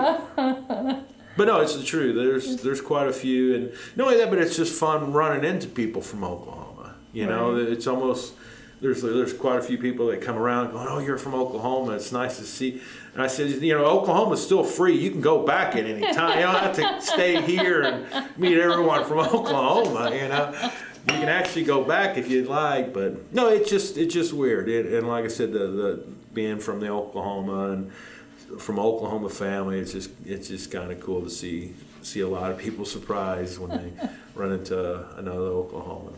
But no, it's the truth. There's quite a few, and not only that, but it's just fun running into people from Oklahoma. Right. It's almost there's quite a few people that come around going, "Oh, you're from Oklahoma. It's nice to see." And I said, "Oklahoma's still free. You can go back at any time. You don't have to stay here and meet everyone from Oklahoma. You can actually go back if you'd like." But no, it's just weird. And like I said, the being from the Oklahoma and from Oklahoma family, it's just kind of cool to see a lot of people surprised when they run into another Oklahoman.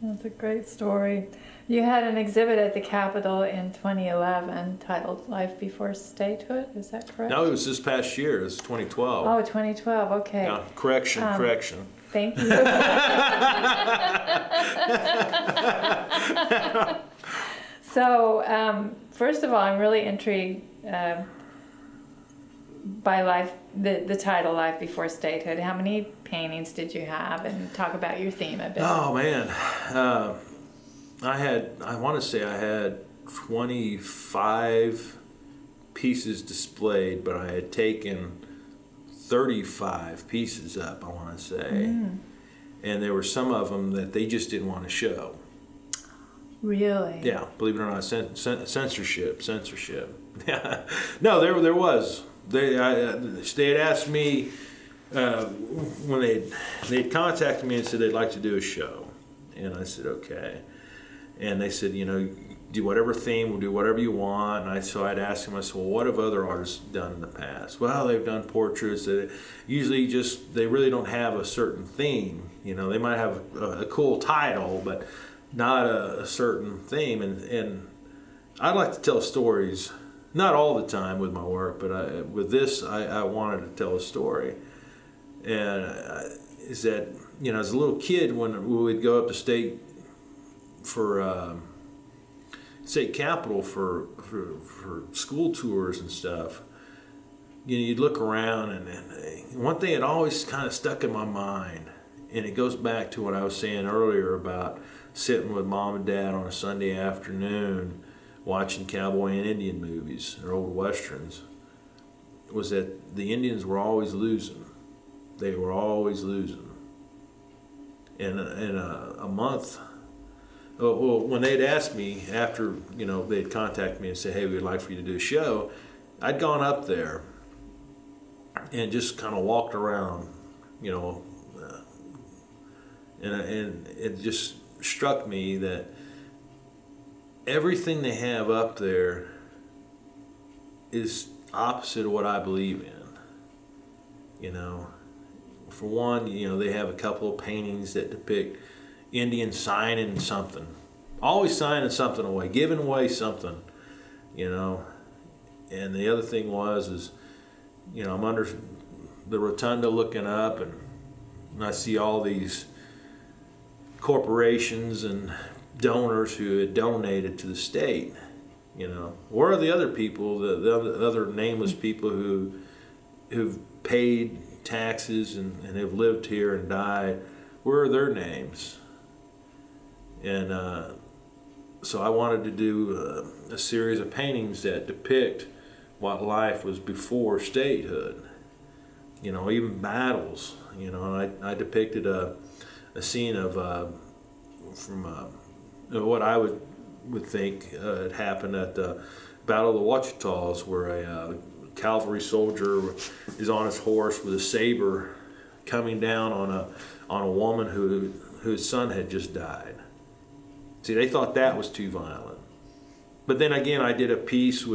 That's a great story. You had an exhibit at the Capitol in 2011 titled "Life Before Statehood." Is that correct? No, it was this past year. It was 2012. Oh, 2012. Okay. Yeah, correction. Thank you. So, first of all, I'm really intrigued by the title "Life Before Statehood." How many paintings did you have? And talk about your theme a bit. Oh man, I want to say I had 25 pieces displayed, but I had taken 35 pieces up, I want to say. And there were some of them that they just didn't want to show. Really? Yeah, believe it or not, censorship. Yeah, no, there was. They had asked me when they'd contacted me and said they'd like to do a show, and I said okay, and they said do whatever theme, we'll do whatever you want. And I'd ask them, I said, "Well, what have other artists done in the past?" "Well, they've done portraits. Usually they really don't have a certain theme. They might have a cool title, but not a certain theme." And I like to tell stories, not all the time with my work, but with this, I wanted to tell a story. And is that, as a little kid, when we would go up to state capitol for school tours and stuff, you'd look around, and one thing that always kind of stuck in my mind, and it goes back to what I was saying earlier about sitting with Mom and Dad on a Sunday afternoon watching cowboy and Indian movies or old westerns, was that the Indians were always losing. They were always losing. And in a month, well, when they'd asked me after, they'd contact me and say, "Hey, we'd like for you to do a show," I'd gone up there and just kind of walked around, and it just struck me that everything they have up there is opposite of what I believe in. for one, they have a couple of paintings that depict Indians signing something, always signing something away, giving away something, And the other thing is, I'm under the rotunda looking up, and I see all these corporations and donors who had donated to the state. Where are the other people, the other nameless people who've paid taxes and have lived here and died? Where are their names? And so I wanted to do a series of paintings that depict what life was before statehood. Even battles. I depicted a scene of from what I would think had happened at the Battle of the Ouachitas, where a cavalry soldier is on his horse with a saber coming down on a woman whose son had just died. See, they thought that was too violent. But then again, I did a piece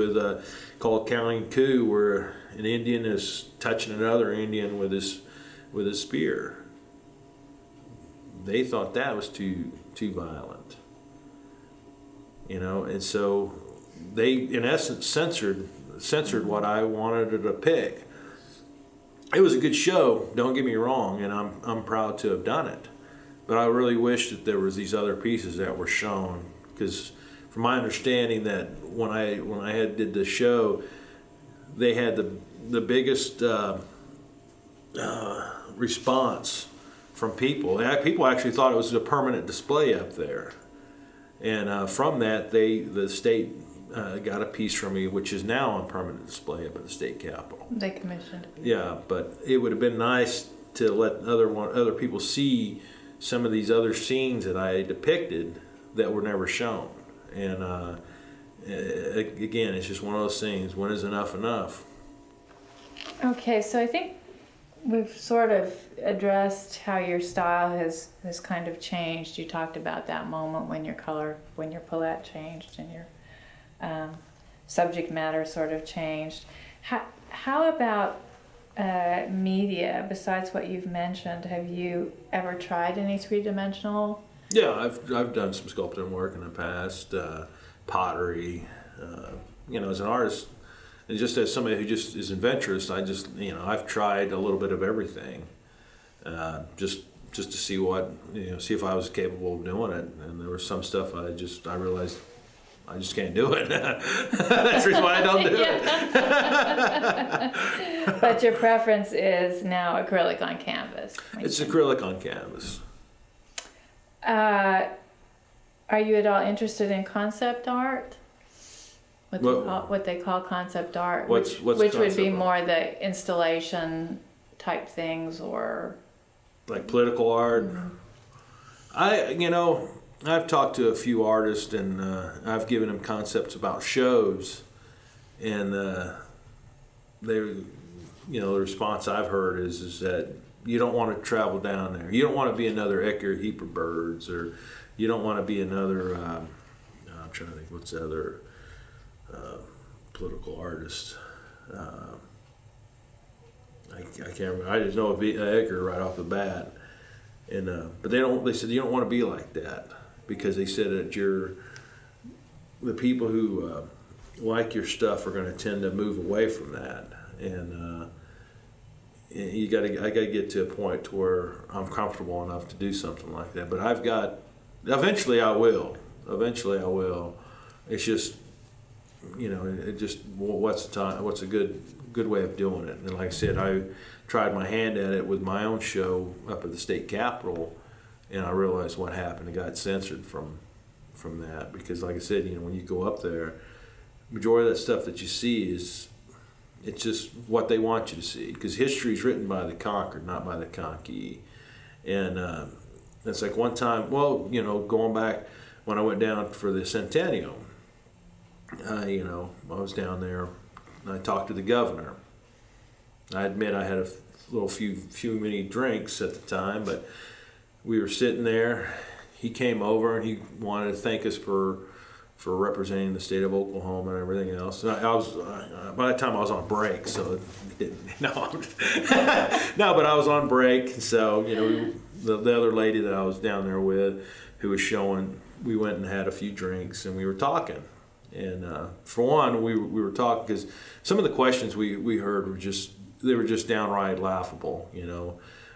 called Counting Coup, where an Indian is touching another Indian with his spear. They thought that was too violent. And so they, in essence, censored what I wanted to pick. It was a good show, don't get me wrong, and I'm proud to have done it. But I really wish that there was these other pieces that were shown, because from my understanding that when I did the show, they had the biggest response from people. People actually thought it was a permanent display up there, and from that, the state got a piece from me, which is now on permanent display up at the state capitol. They commissioned. Yeah, but it would have been nice to let other people see some of these other scenes that I depicted that were never shown. And again, it's just one of those things. When is enough enough? Okay, so I think we've sort of addressed how your style has kind of changed. You talked about that moment when your palette changed and your subject matter sort of changed. How about media? Besides what you've mentioned, have you ever tried any three-dimensional? Yeah, I've done some sculpting work in the past, pottery. As an artist, and just as somebody who just is adventurous, I've tried a little bit of everything, just to see see if I was capable of doing it. And there was some stuff I realized I just can't do it. That's the reason why I don't do it. But your preference is now acrylic on canvas. It's acrylic on canvas. Are you at all interested in concept art? What they call concept art, which would be more the installation type things, or like political art. Mm-hmm. I've talked to a few artists, and I've given them concepts about shows, and the response I've heard is that you don't want to travel down there. You don't want to be another Edgar Heap of Birds, or you don't want to be another. I'm trying to think what's the other political artist. I can't remember. I just know Edgar right off the bat, and but they said you don't want to be like that, because they said that the people who like your stuff are going to tend to move away from that, and I got to get to a point to where I'm comfortable enough to do something like that. But eventually I will. It's just, what's the time? What's a good way of doing it? And like I said, I tried my hand at it with my own show up at the state capitol, and I realized what happened. It got censored from that, because like I said, when you go up there, majority of that stuff that you see it's just what they want you to see, because history is written by the conquered, not by the conqueree. And it's like one time, going back when I went down for the centennial, I was down there and I talked to the governor. I admit I had a few many drinks at the time, but we were sitting there. He came over and he wanted to thank us for for representing the state of Oklahoma and everything else. And I was by that time I was on break, so no, no, but I was on break. So the other lady that I was down there with, who was showing, we went and had a few drinks and we were talking. And for one, we were talking because some of the questions we heard were just downright laughable.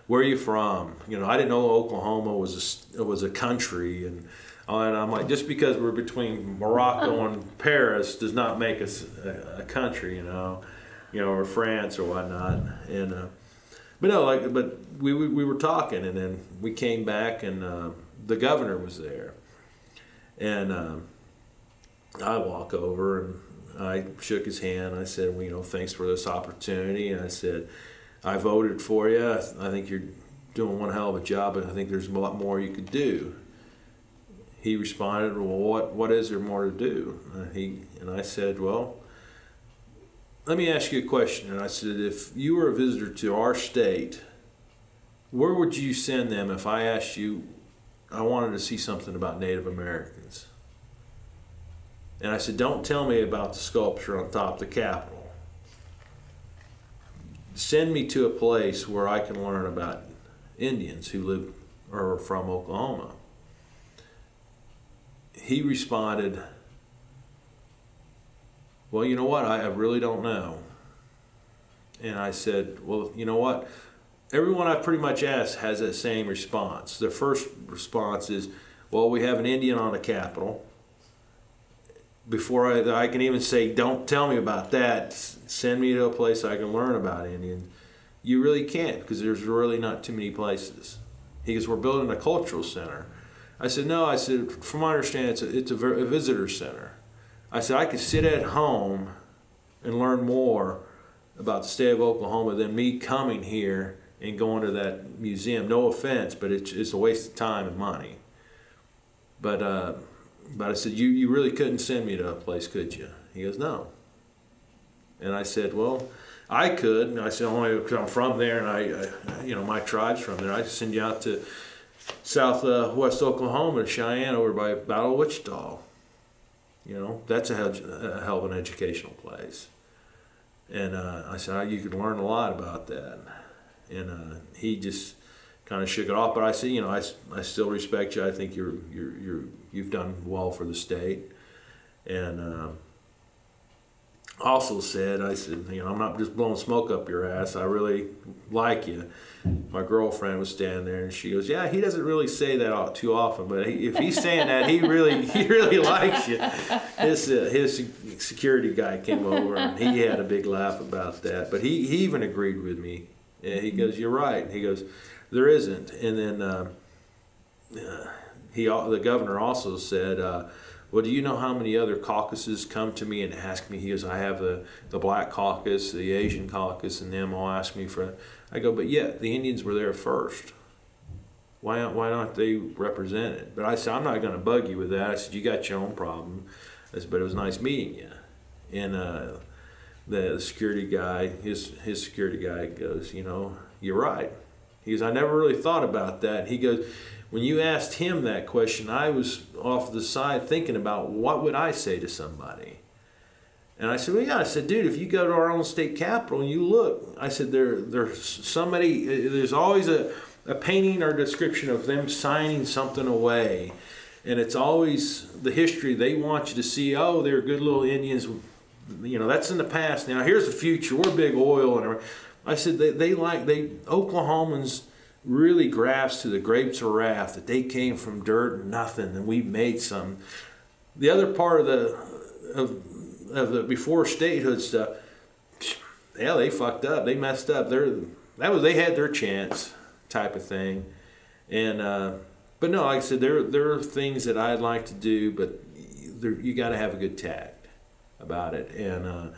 Where are you from? I didn't know Oklahoma was a country, and I'm like, just because we're between Morocco and Paris does not make us a country, or France or whatnot. And but we were talking, and then we came back, and the governor was there, and I walk over and I shook his hand. I said, well, thanks for this opportunity. And I said, I voted for you. I think you're doing one hell of a job, but I think there's a lot more you could do. He responded, well, what is there more to do? And I said, well, let me ask you a question. And I said, if you were a visitor to our state, where would you send them if I asked you, I wanted to see something about Native Americans? And I said, don't tell me about the sculpture on top of the Capitol. Send me to a place where I can learn about Indians who live or are from Oklahoma. He responded, well, you know what? I really don't know. And I said, well, you know what? Everyone I pretty much asked has that same response. The first response is, well, we have an Indian on the Capitol. Before I can even say, don't tell me about that, send me to a place I can learn about Indians. You really can't, because there's really not too many places. He goes, we're building a cultural center. I said, no, I said, from my understanding, it's a visitor center. I said, I could sit at home and learn more about the state of Oklahoma than me coming here and going to that museum. No offense, but it's a waste of time and money. But I said, you really couldn't send me to a place, could you? He goes, no. And I said, well, I could. And I said, only because I'm from there, and my tribe's from there. I could send you out to southwest Oklahoma, to Cheyenne, over by Battle of Wichita. That's a hell of an educational place. And I said, you could learn a lot about that. And he just kind of shook it off. But I said, I still respect you. I think you've done well for the state. And also said, I said, I'm not just blowing smoke up your ass. I really like you. My girlfriend was standing there, and she goes, yeah, he doesn't really say that too often, but if he's saying that, he really likes you. His security guy came over, and he had a big laugh about that. But he even agreed with me. And he goes, you're right. He goes, there isn't. And then the governor also said, well, do you know how many other caucuses come to me and ask me? He goes, I have the Black Caucus, the Asian Caucus, and them all ask me for. I go, but yet the Indians were there first. Why aren't they represented? But I said, I'm not going to bug you with that. I said, you got your own problem. I said, but it was nice meeting you. And the security guy, his security guy goes, you're right. He goes, I never really thought about that. He goes, when you asked him that question, I was off the side thinking about what would I say to somebody. And I said, well, yeah. I said, dude, if you go to our own state capitol and you look, I said, there's always a painting or description of them signing something away. And it's always the history they want you to see. Oh, they're good little Indians. That's in the past. Now here's the future. We're big oil. And I said, Oklahomans really grasp to the grapes of wrath that they came from dirt and nothing, and we made some. The other part of the before statehood stuff, yeah, they fucked up. They messed up. They had their chance, type of thing. And but no, like I said, there are things that I'd like to do, but you got to have a good tact about it, and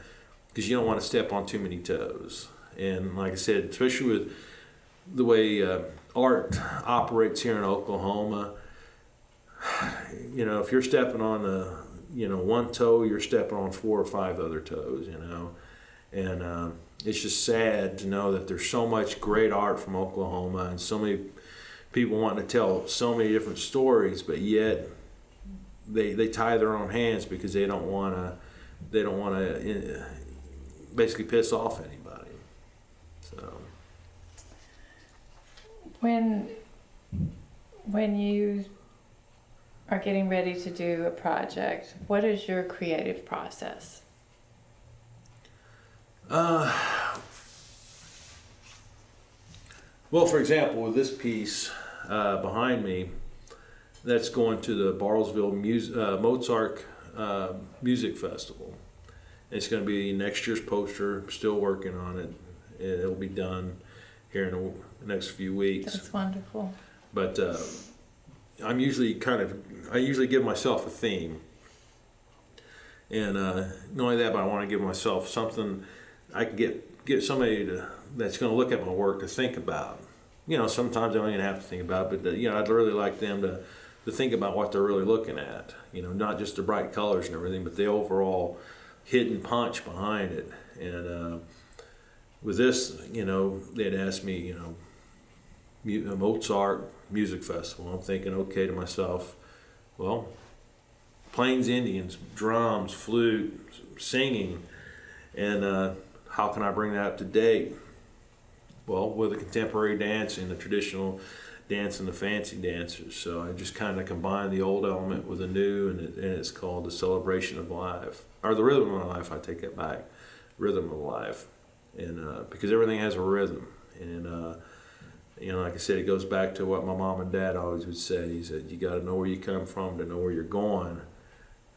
because you don't want to step on too many toes. And like I said, especially with the way art operates here in Oklahoma, if you're stepping on one toe, you're stepping on 4 or 5 other toes, and it's just sad to know that there's so much great art from Oklahoma and so many people wanting to tell so many different stories, but yet they tie their own hands because they don't want to basically piss off anybody. So When you are getting ready to do a project, what is your creative process? Well, for example, with this piece behind me, that's going to the Bartlesville Mozart Music Festival. It's going to be next year's poster. I'm still working on it. It'll be done here in the next few weeks. That's wonderful. But I usually give myself a theme. And not only that, but I want to give myself something I can get somebody that's going to look at my work to think about. Sometimes I don't even have to think about it, but I'd really like them to think about what they're really looking at. Not just the bright colors and everything, but the overall hidden punch behind it. And with this, they'd asked me, Mozart Music Festival. I'm thinking, okay, to myself, well, Plains Indians, drums, flute, singing, and how can I bring that up to date? Well, with the contemporary dance and the traditional dance and the fancy dancers. So I just kind of combine the old element with the new, and it's called the celebration of life, or the rhythm of life. I take that back, rhythm of life, and because everything has a rhythm, and like I said, it goes back to what my mom and dad always would say. He said, you got to know where you come from to know where you're going.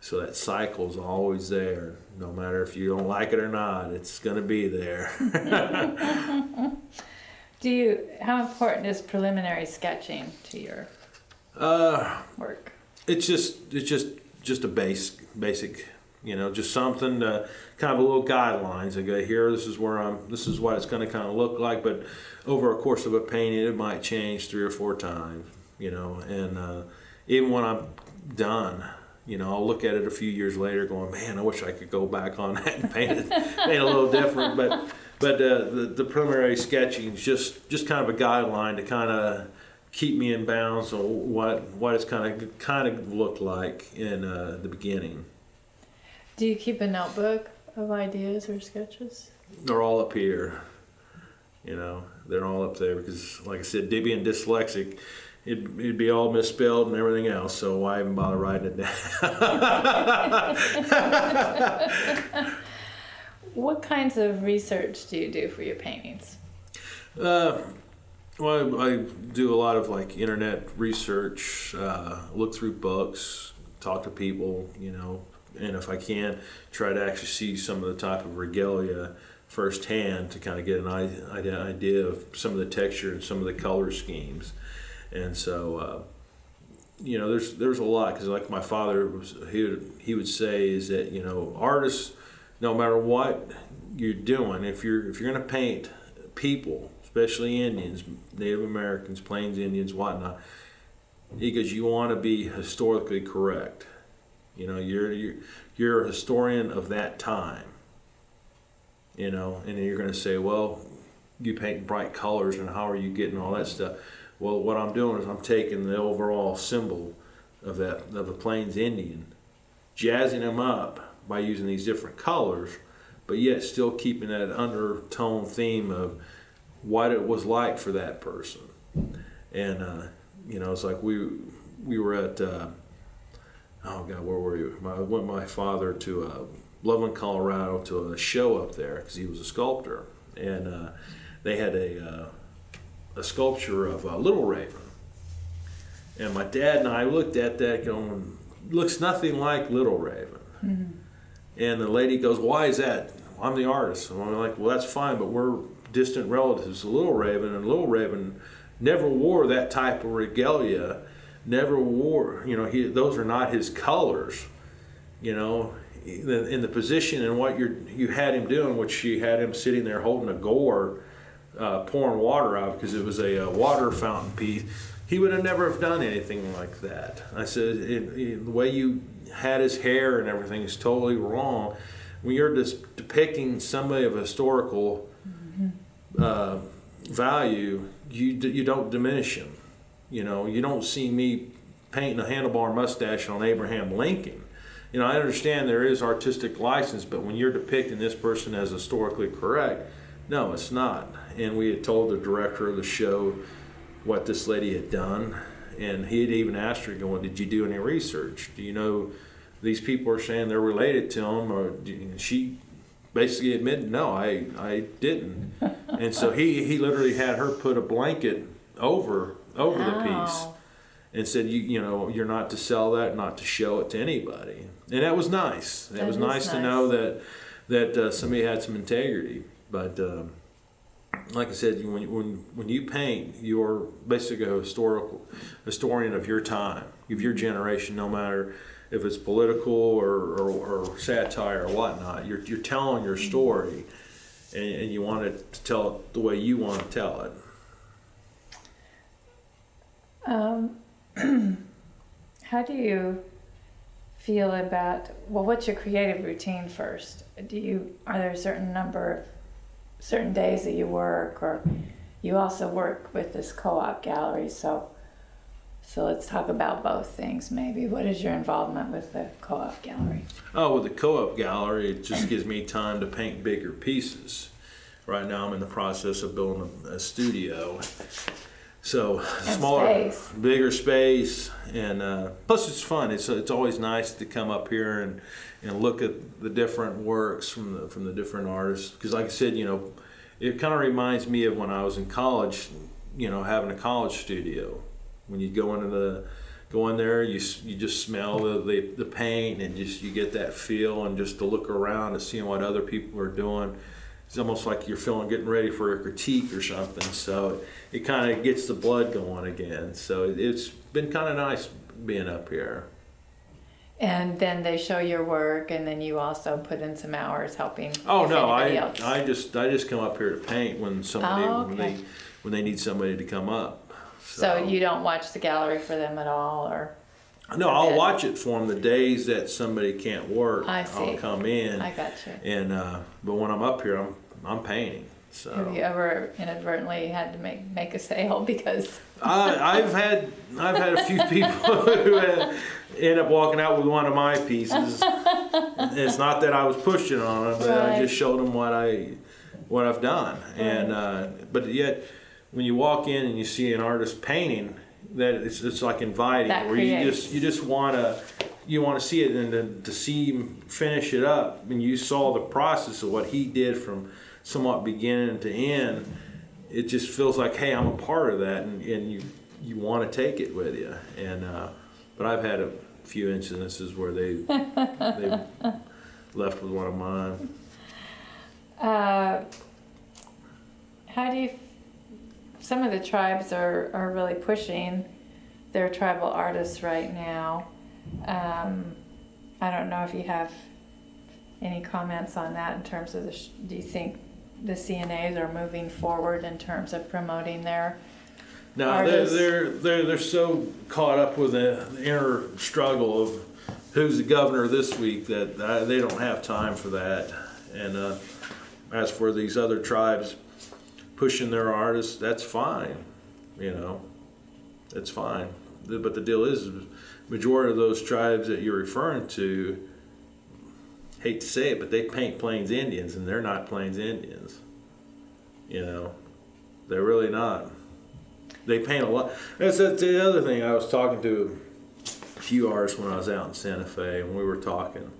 So that cycle's always there. No matter if you don't like it or not, it's going to be there. How important is preliminary sketching to your work? It's just a basic, just something to kind of a little guidelines. I go here, this is what it's going to kind of look like, but over a course of a painting, it might change 3 or 4 times, and even when I'm done, I'll look at it a few years later going, man, I wish I could go back on that and paint a little different. But the preliminary sketching is just kind of a guideline to kind of keep me in bounds on what it's kind of looked like in the beginning. Do you keep a notebook of ideas or sketches? They're all up here. They're all up there because, like I said, being dyslexic, it'd be all misspelled and everything else, so why even bother writing it down? What kinds of research do you do for your paintings? Well, I do a lot of internet research, look through books, talk to people, and if I can, try to actually see some of the type of regalia firsthand to kind of get an idea of some of the texture and some of the color schemes. And so, there's a lot, because like my father, he would say is that, artists, no matter what you're doing, if you're going to paint people, especially Indians, Native Americans, Plains Indians, whatnot, because you want to be historically correct. You're a historian of that time. And then you're going to say, well, you paint bright colors, and how are you getting all that stuff? Well, what I'm doing is I'm taking the overall symbol of a Plains Indian, jazzing them up by using these different colors, but yet still keeping that undertone theme of what it was like for that person. And it's like we were at oh God, where were you? I went with my father to Loveland, Colorado, to a show up there because he was a sculptor, and they had a sculpture of Little Raven. And my dad and I looked at that going, looks nothing like Little Raven. Mm-hmm. And the lady goes, why is that? I'm the artist. And I'm like, well, that's fine, but we're distant relatives to Little Raven, and Little Raven never wore that type of regalia, never wore, those are not his colors, in the position and what you had him doing, which you had him sitting there holding a gourd, pouring water out because it was a water fountain piece. He would have never have done anything like that. I said, the way you had his hair and everything is totally wrong. When you're just depicting somebody of historical value, you don't diminish him. You don't see me painting a handlebar mustache on Abraham Lincoln. You know, I understand there is artistic license, but when you're depicting this person as historically correct, no, it's not. And we had told the director of the show what this lady had done, and he had even asked her, going, did you do any research? Do you know these people are saying they're related to him? Or she basically admitted, no, I didn't. And so he literally had her put a blanket over the piece and said, you know, you're not to sell that, not to show it to anybody. And that was nice. It was nice to know that somebody had some integrity. But like I said, when you paint, you're basically a historian of your time, of your generation, no matter if it's political or satire or whatnot. You're telling your story, and you want to tell it the way you want to tell it. How do you feel about, well, what's your creative routine first? Are there a certain days that you work, or you also work with this co-op gallery, so let's talk about both things maybe. What is your involvement with the co-op gallery? Oh, with the co-op gallery, it just gives me time to paint bigger pieces. Right now I'm in the process of building a studio. So smaller, bigger space, and plus it's fun. It's always nice to come up here and look at the different works from the different artists. Because like I said, you know, it kind of reminds me of when I was in college. You know, having a college studio. When you go in there, you just smell the paint, and you get that feel, and just to look around and seeing what other people are doing. It's almost like you're getting ready for a critique or something. So it kind of gets the blood going again. So it's been kind of nice being up here. And then they show your work, and then you also put in some hours helping. Oh no, I just come up here to paint when when they need somebody to come up. So you don't watch the gallery for them at all, or? No, I'll watch it for them the days that somebody can't work. I see. I'll come in. I got you. And but when I'm up here, I'm painting. So have you ever inadvertently had to make a sale because? I've had a few people who end up walking out with one of my pieces. It's not that I was pushing on them, but right. I just showed them what I've done. Right. And but yet, when you walk in and you see an artist painting, that it's like inviting, where you just want to see it, and to see him finish it up, and you saw the process of what he did from somewhat beginning to end. It just feels like, hey, I'm a part of that, and you want to take it with you. And but I've had a few incidences where they left with one of mine. How do you? Some of the tribes are really pushing their tribal artists right now. I don't know if you have any comments on that in terms of do you think the CNAs are moving forward in terms of promoting their artists? They're so caught up with the inner struggle of who's the governor this week that they don't have time for that. And as for these other tribes pushing their artists, that's fine, you know, it's fine. But the deal is, majority of those tribes that you're referring to, hate to say it, but they paint Plains Indians, and they're not Plains Indians. You know, they're really not. They paint a lot. That's the other thing. I was talking to a few artists when I was out in Santa Fe, and we were talking,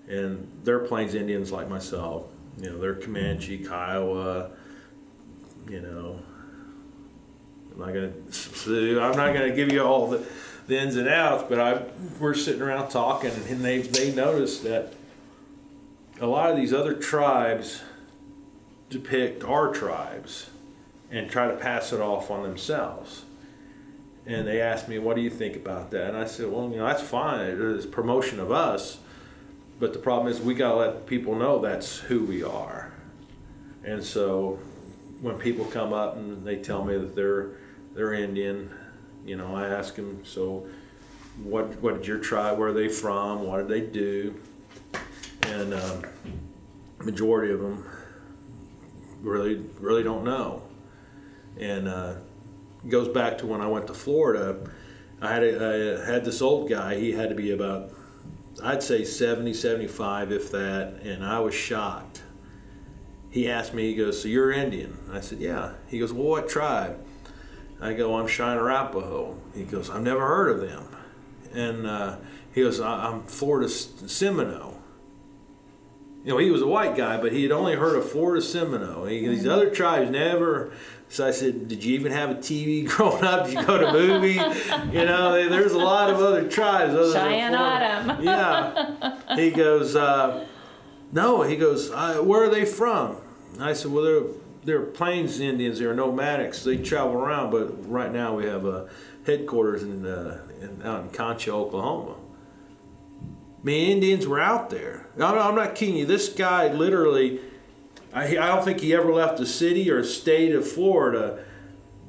and they're Plains Indians like myself. You know, they're Comanche, Kiowa. You know, I'm not gonna give you all the ins and outs, but we're sitting around talking, and they noticed that a lot of these other tribes depict our tribes and try to pass it off on themselves. And they asked me, what do you think about that? And I said, well, you know, that's fine. It's promotion of us, but the problem is we gotta let people know that's who we are. And so when people come up and they tell me that they're Indian, you know, I ask them, so what did your tribe, where are they from, what did they do? And majority of them really don't know. And it goes back to when I went to Florida, I had this old guy. He had to be about, I'd say 70, 75, if that, and I was shocked. He asked me, he goes, "So you're Indian?" I said, "Yeah." He goes, "Well, what tribe?" I go, "I'm Cheyenne Arapaho." He goes, "I've never heard of them." And he goes, "I'm Florida Seminole." You know, he was a white guy, but he had only heard of Florida Seminole. These other tribes never. So I said, "Did you even have a TV growing up? Did you go to movies?" You know, there's a lot of other tribes. Other Cheyenne Autumn. Yeah. He goes, "No." He goes, "Where are they from?" I said, "Well, they're Plains Indians. They're nomadics. They travel around, but right now we have a headquarters out in Concha, Oklahoma." I mean, Indians were out there. I'm not kidding you. This guy literally, I don't think he ever left the city or state of Florida,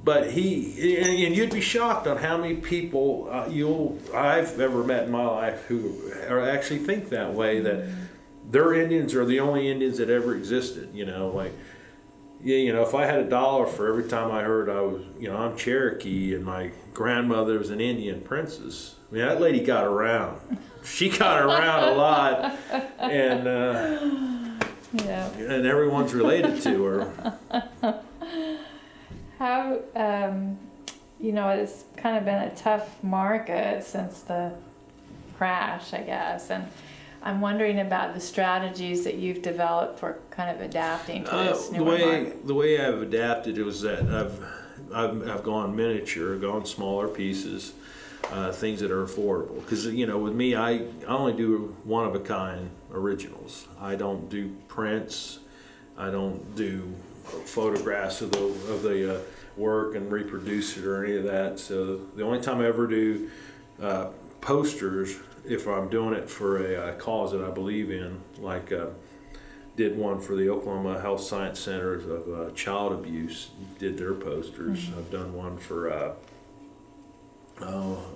but and you'd be shocked on how many people I've ever met in my life who actually think that way, that their Indians are the only Indians that ever existed. You know, like, you know, if I had $1 for every time I heard I'm Cherokee and my grandmother was an Indian princess. I mean, that lady got around. She got around a lot, and and everyone's related to her. How, it's kind of been a tough market since the crash, I guess, and I'm wondering about the strategies that you've developed for kind of adapting to this new market. The way I've adapted was that I've gone miniature, gone smaller pieces. Things that are affordable, because with me, I only do one-of-a-kind originals. I don't do prints. I don't do photographs of the work and reproduce it or any of that. So the only time I ever do posters, if I'm doing it for a cause that I believe in, like did one for the Oklahoma Health Science Centers of child abuse, did their posters. Mm-hmm. I've done one for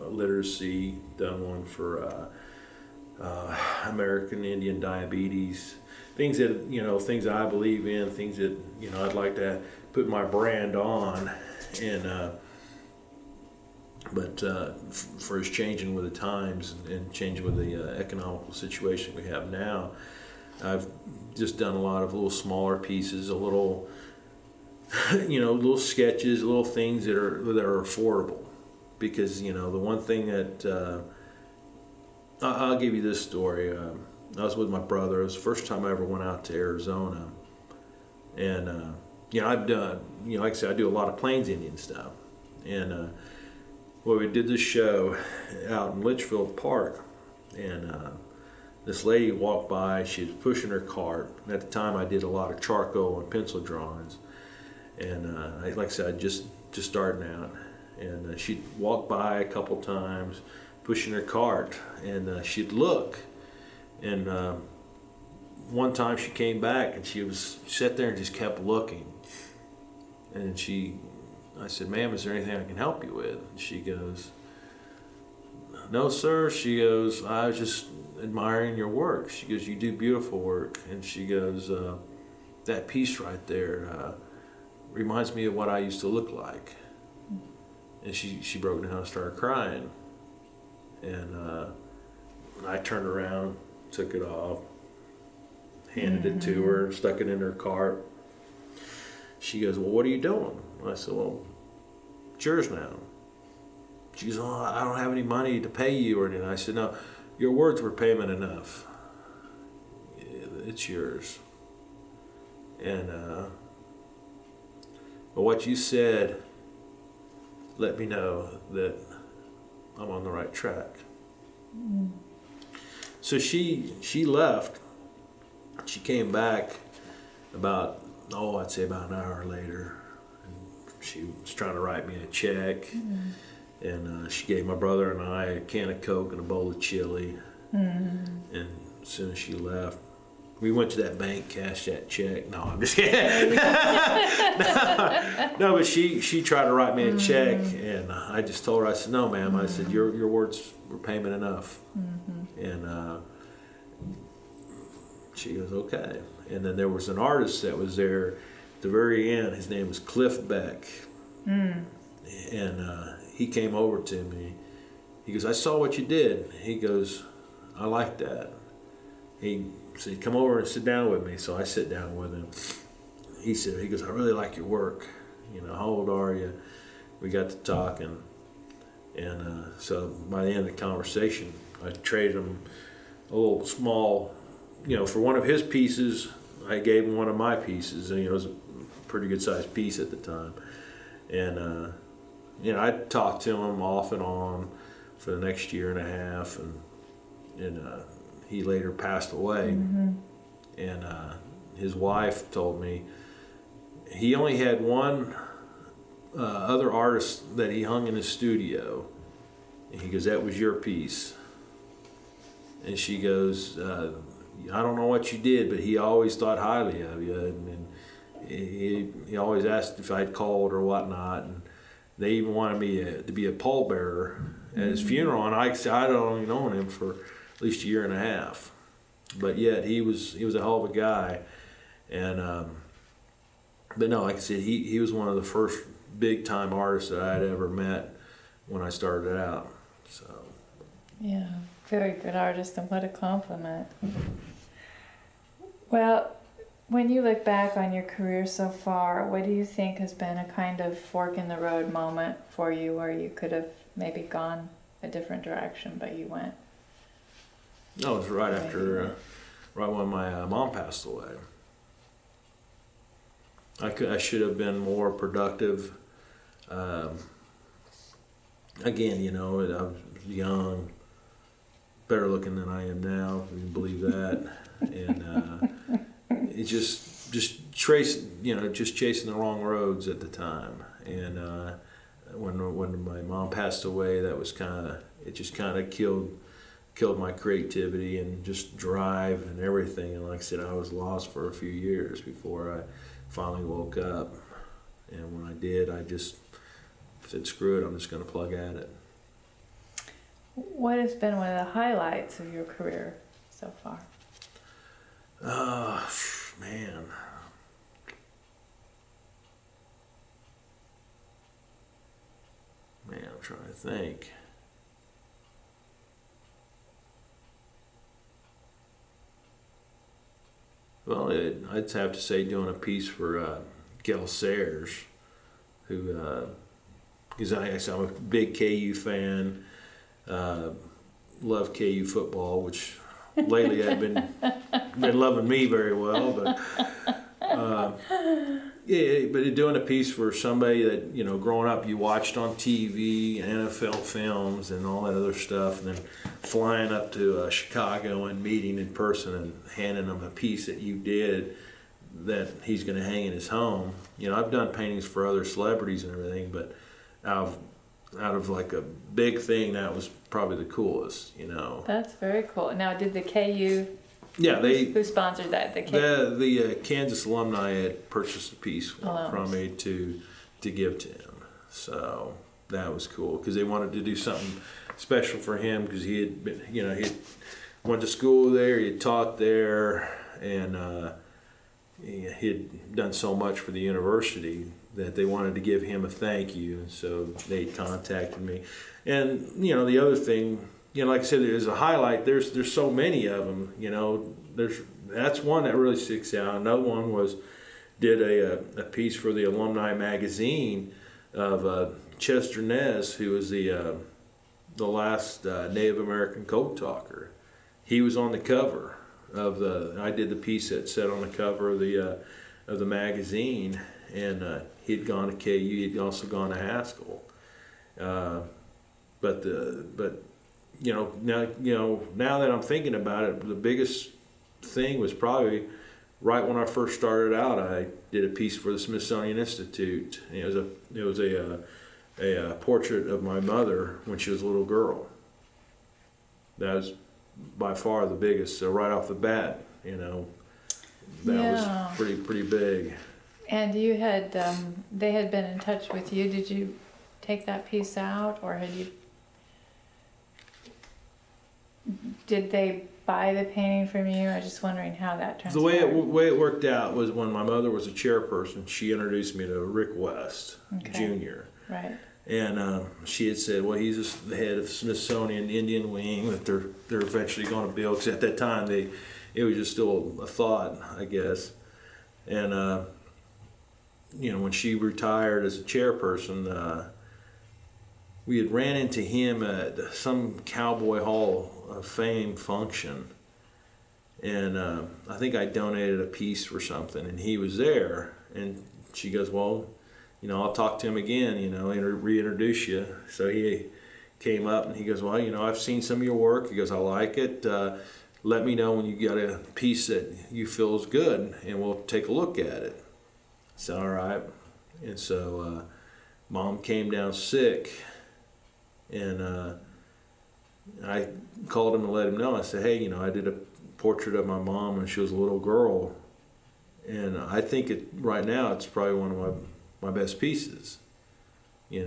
literacy, done one for American Indian diabetes, things that things that I believe in, things that I'd like to put my brand on, and but for us changing with the times and changing with the economical situation we have now, I've just done a lot of little smaller pieces, a little little sketches, little things that are affordable. Because the one thing that I'll give you this story. I was with my brother. It was the first time I ever went out to Arizona, and I've done like I said, I do a lot of Plains Indian stuff. And we did this show out in Litchfield Park, and this lady walked by. She was pushing her cart. And at the time, I did a lot of charcoal and pencil drawings, and like I said, I just starting out. And she'd walk by a couple times, pushing her cart, and she'd look. And one time she came back, and she sat there and just kept looking. And I said, "Ma'am, is there anything I can help you with?" And she goes, "No, sir." She goes, "I was just admiring your work." She goes, "You do beautiful work." And she goes, "That piece right there reminds me of what I used to look like." And she broke down and started crying. And I turned around, took it off, handed it to her, stuck it in her cart. She goes, "Well, what are you doing?" I said, "Well, it's yours now." She goes, "Oh, I don't have any money to pay you or anything." I said, "No, your words were payment enough. It's yours. And but what you said let me know that I'm on the right track." Mm. So she left. She came back I'd say about an hour later. And she was trying to write me a check. Mm. And she gave my brother and I a can of Coke and a bowl of chili. Mm. And as soon as she left, we went to that bank, cashed that check. No, I'm just kidding. No, but she tried to write me a check, and I just told her, I said, "No, ma'am." I said, your words were payment enough." Mm-hmm. And she goes, "Okay." And then there was an artist that was there at the very end. His name was Cliff Beck. Mm. And he came over to me, he goes, I saw what you did. He goes, I like that. He said, come over and sit down with me. So I sit down with him. He goes, I really like your work. You know, how old are you? We got to talking. And so by the end of the conversation, I traded him a little small, you know, for one of his pieces, I gave him one of my pieces. And, you know, it was a pretty good sized piece at the time. And, you know, I talked to him off and on for the next year and a half. And he later passed away. Mm-hmm. And his wife told me he only had one other artist that he hung in his studio. And he goes, that was your piece. And she goes, I don't know what you did, but he always thought highly of you. And he always asked if I'd called or whatnot. And they even wanted me to be a pallbearer at his funeral. And I'd only known him for at least a year and a half. But yet he was a hell of a guy. And but no, like I said, he was one of the first big time artists that I'd ever met when I started out. So Yeah, very good artist, and what a compliment. Well, when you look back on your career so far, what do you think has been a kind of fork in the road moment for you where you could have maybe gone a different direction, but you went? no, it was right after, right when my mom passed away. I should have been more productive. Again, you know, I was young, better looking than I am now, if you can believe that. And it just chasing the wrong roads at the time. And when my mom passed away, that was it just kind of killed my creativity and just drive and everything. And like I said, I was lost for a few years before I finally woke up. And when I did, I just said, screw it, I'm just going to plug at it. What has been one of the highlights of your career so far? Man. I'm trying to think. Well, I'd have to say doing a piece for Gail Sayers, who, because I'm a big KU fan, love KU football, which lately I've been loving me very well, but yeah, but doing a piece for somebody that, you know, growing up you watched on TV, NFL films and all that other stuff, and then flying up to Chicago and meeting in person and handing him a piece that you did that he's going to hang in his home. You know, I've done paintings for other celebrities and everything, but out of like a big thing, that was probably the coolest, you know. That's very cool. Now, did the KU? Yeah, who sponsored that? The Kansas alumni had purchased a piece from me to give to him. So that was cool because they wanted to do something special for him because he had been, you know, he went to school there, he had taught there, and he had done so much for the university that they wanted to give him a thank you. And so they contacted me. And, you know, the other thing, you know, like I said, there's a highlight. There's so many of them. You know, that's one that really sticks out. Another one did a piece for the alumni magazine of Chester Nez, who was the last Native American code talker. He was on the cover of I did the piece that sat on the cover of the magazine, and he'd gone to KU. He'd also gone to Haskell, but now that I'm thinking about it, the biggest thing was probably right when I first started out. I did a piece for the Smithsonian Institute. And it was a portrait of my mother when she was a little girl. That was by far the biggest. So right off the bat, you know, that was pretty big. And you had they had been in touch with you. Did you take that piece out, or did they buy the painting from you? I'm just wondering how that transpired. The way it worked out was when my mother was a chairperson, she introduced me to Rick West, Jr. Right. And she had said, well, he's just the head of Smithsonian Indian Wing that they're eventually going to build. Because at that time, it was just still a thought, I guess. And when she retired as a chairperson, we had ran into him at some Cowboy Hall of Fame function. And I think I donated a piece for something, and he was there. And she goes, well, I'll talk to him again, and reintroduce you. So he came up and he goes, well, I've seen some of your work. He goes, I like it. Let me know when you got a piece that you feel is good, and we'll take a look at it. So, all right. And so Mom came down sick, and I called him and let him know. I said, hey, I did a portrait of my mom when she was a little girl, and I think right now it's probably one of my best pieces. He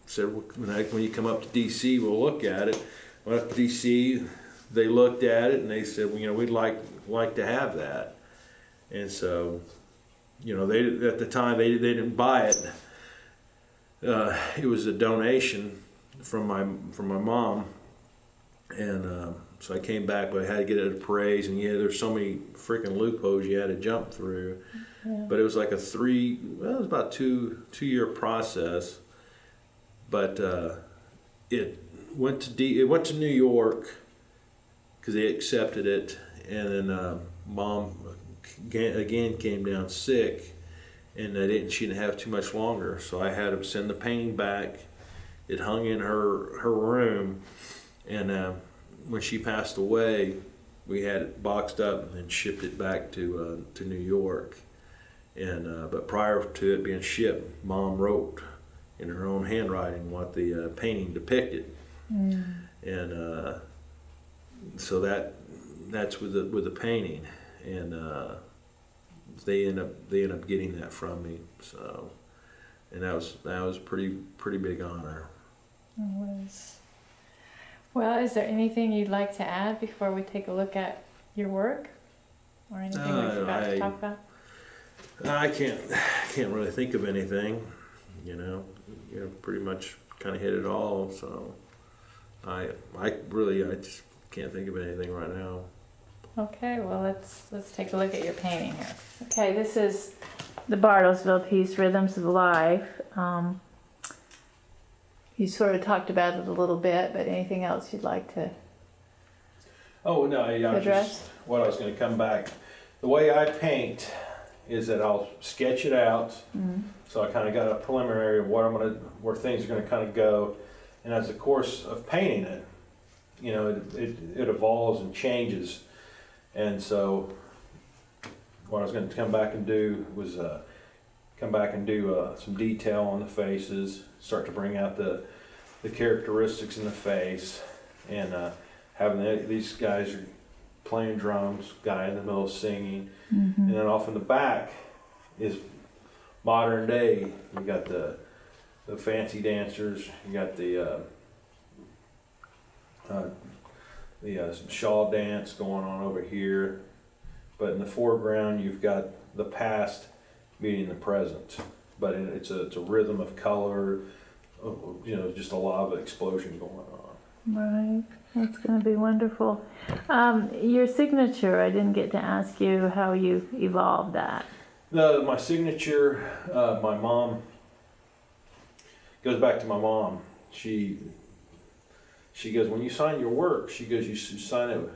said, when you come up to DC, we'll look at it. Went up to DC, they looked at it and they said, we'd like to have that. And so, they at the time they didn't buy it. It was a donation from my mom, and so I came back, but I had to get it appraised, and there's so many freaking loopholes you had to jump through. Yeah. But it was like it was about 2-year process. But it went to New York because they accepted it, and then Mom again came down sick, and she didn't have too much longer, so I had to send the painting back. It hung in her room, and when she passed away, we had it boxed up and shipped it back to New York. And but prior to it being shipped, Mom wrote in her own handwriting what the painting depicted, and so that's with the painting, and they end up getting that from me. So, and that was pretty big honor. It was. Well, is there anything you'd like to add before we take a look at your work, or anything we forgot to talk about? I can't really think of anything. Pretty much kind of hit it all. So I just can't think of anything right now. Okay, well let's take a look at your painting here. Okay, this is the Bartlesville piece, Rhythms of Life. You sort of talked about it a little bit, but anything else you'd like to address? What I was going to come back. The way I paint is that I'll sketch it out. Mm-hmm. So I kind of got a preliminary of where things are going to kind of go, and as the course of painting it, it evolves and changes. And so what I was going to come back and do was some detail on the faces, start to bring out the characteristics in the face, and having these guys are playing drums, guy in the middle singing, and then off in the back is modern day. You got the fancy dancers, you got the shawl dance going on over here, but in the foreground you've got the past meeting the present, but it's a rhythm of color, just a lot of explosion going on. Right, that's going to be wonderful. Your signature, I didn't get to ask you how you evolved that. My signature, my mom, goes back to my mom. She goes, when you sign your work, she goes, you should sign it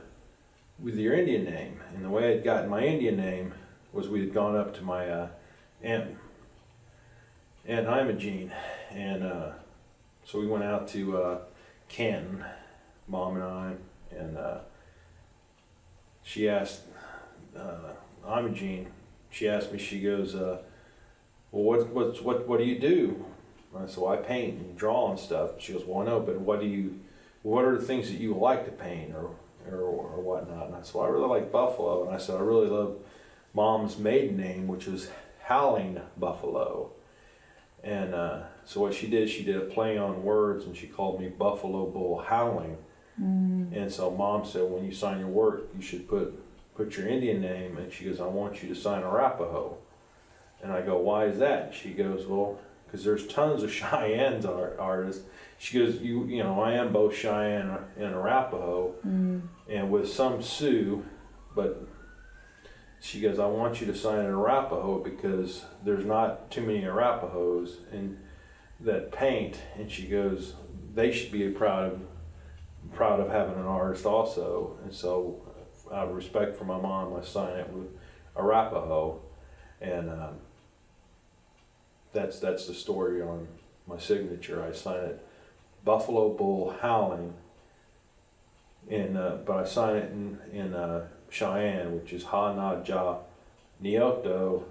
with your Indian name. And the way I'd gotten my Indian name was we had gone up to my Aunt Imogene, and so we went out to Canton, Mom and I, and she asked Imogene. She asked me. She goes, "Well, what do you do?" And I said, "Well, I paint and draw and stuff." She goes, "Well, I know, but what are the things that you like to paint or whatnot?" And I said, "Well, I really like buffalo." And I said, "I really love Mom's maiden name, which was Howling Buffalo." And so what she did a play on words, and she called me Buffalo Bull Howling. And so Mom said, when you sign your work, you should put your Indian name. And she goes, I want you to sign Arapaho. And I go, why is that? And she goes, well, because there's tons of Cheyenne's artists. She goes, you know, I am both Cheyenne and Arapaho, and with some Sioux, but she goes, I want you to sign an Arapaho because there's not too many Arapahos in that paint. And she goes, they should be proud of having an artist also. And so, out of respect for my mom, I signed it with Arapaho, and that's the story on my signature. I signed it Buffalo Bull Howling, but I sign it in Cheyenne, which is Ha Na Ja Nioto,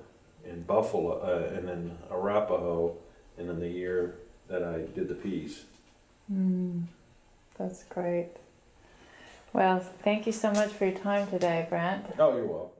in Buffalo, and then Arapaho, and then the year that I did the piece. That's great. Well, thank you so much for your time today, Brent. Oh, you're welcome.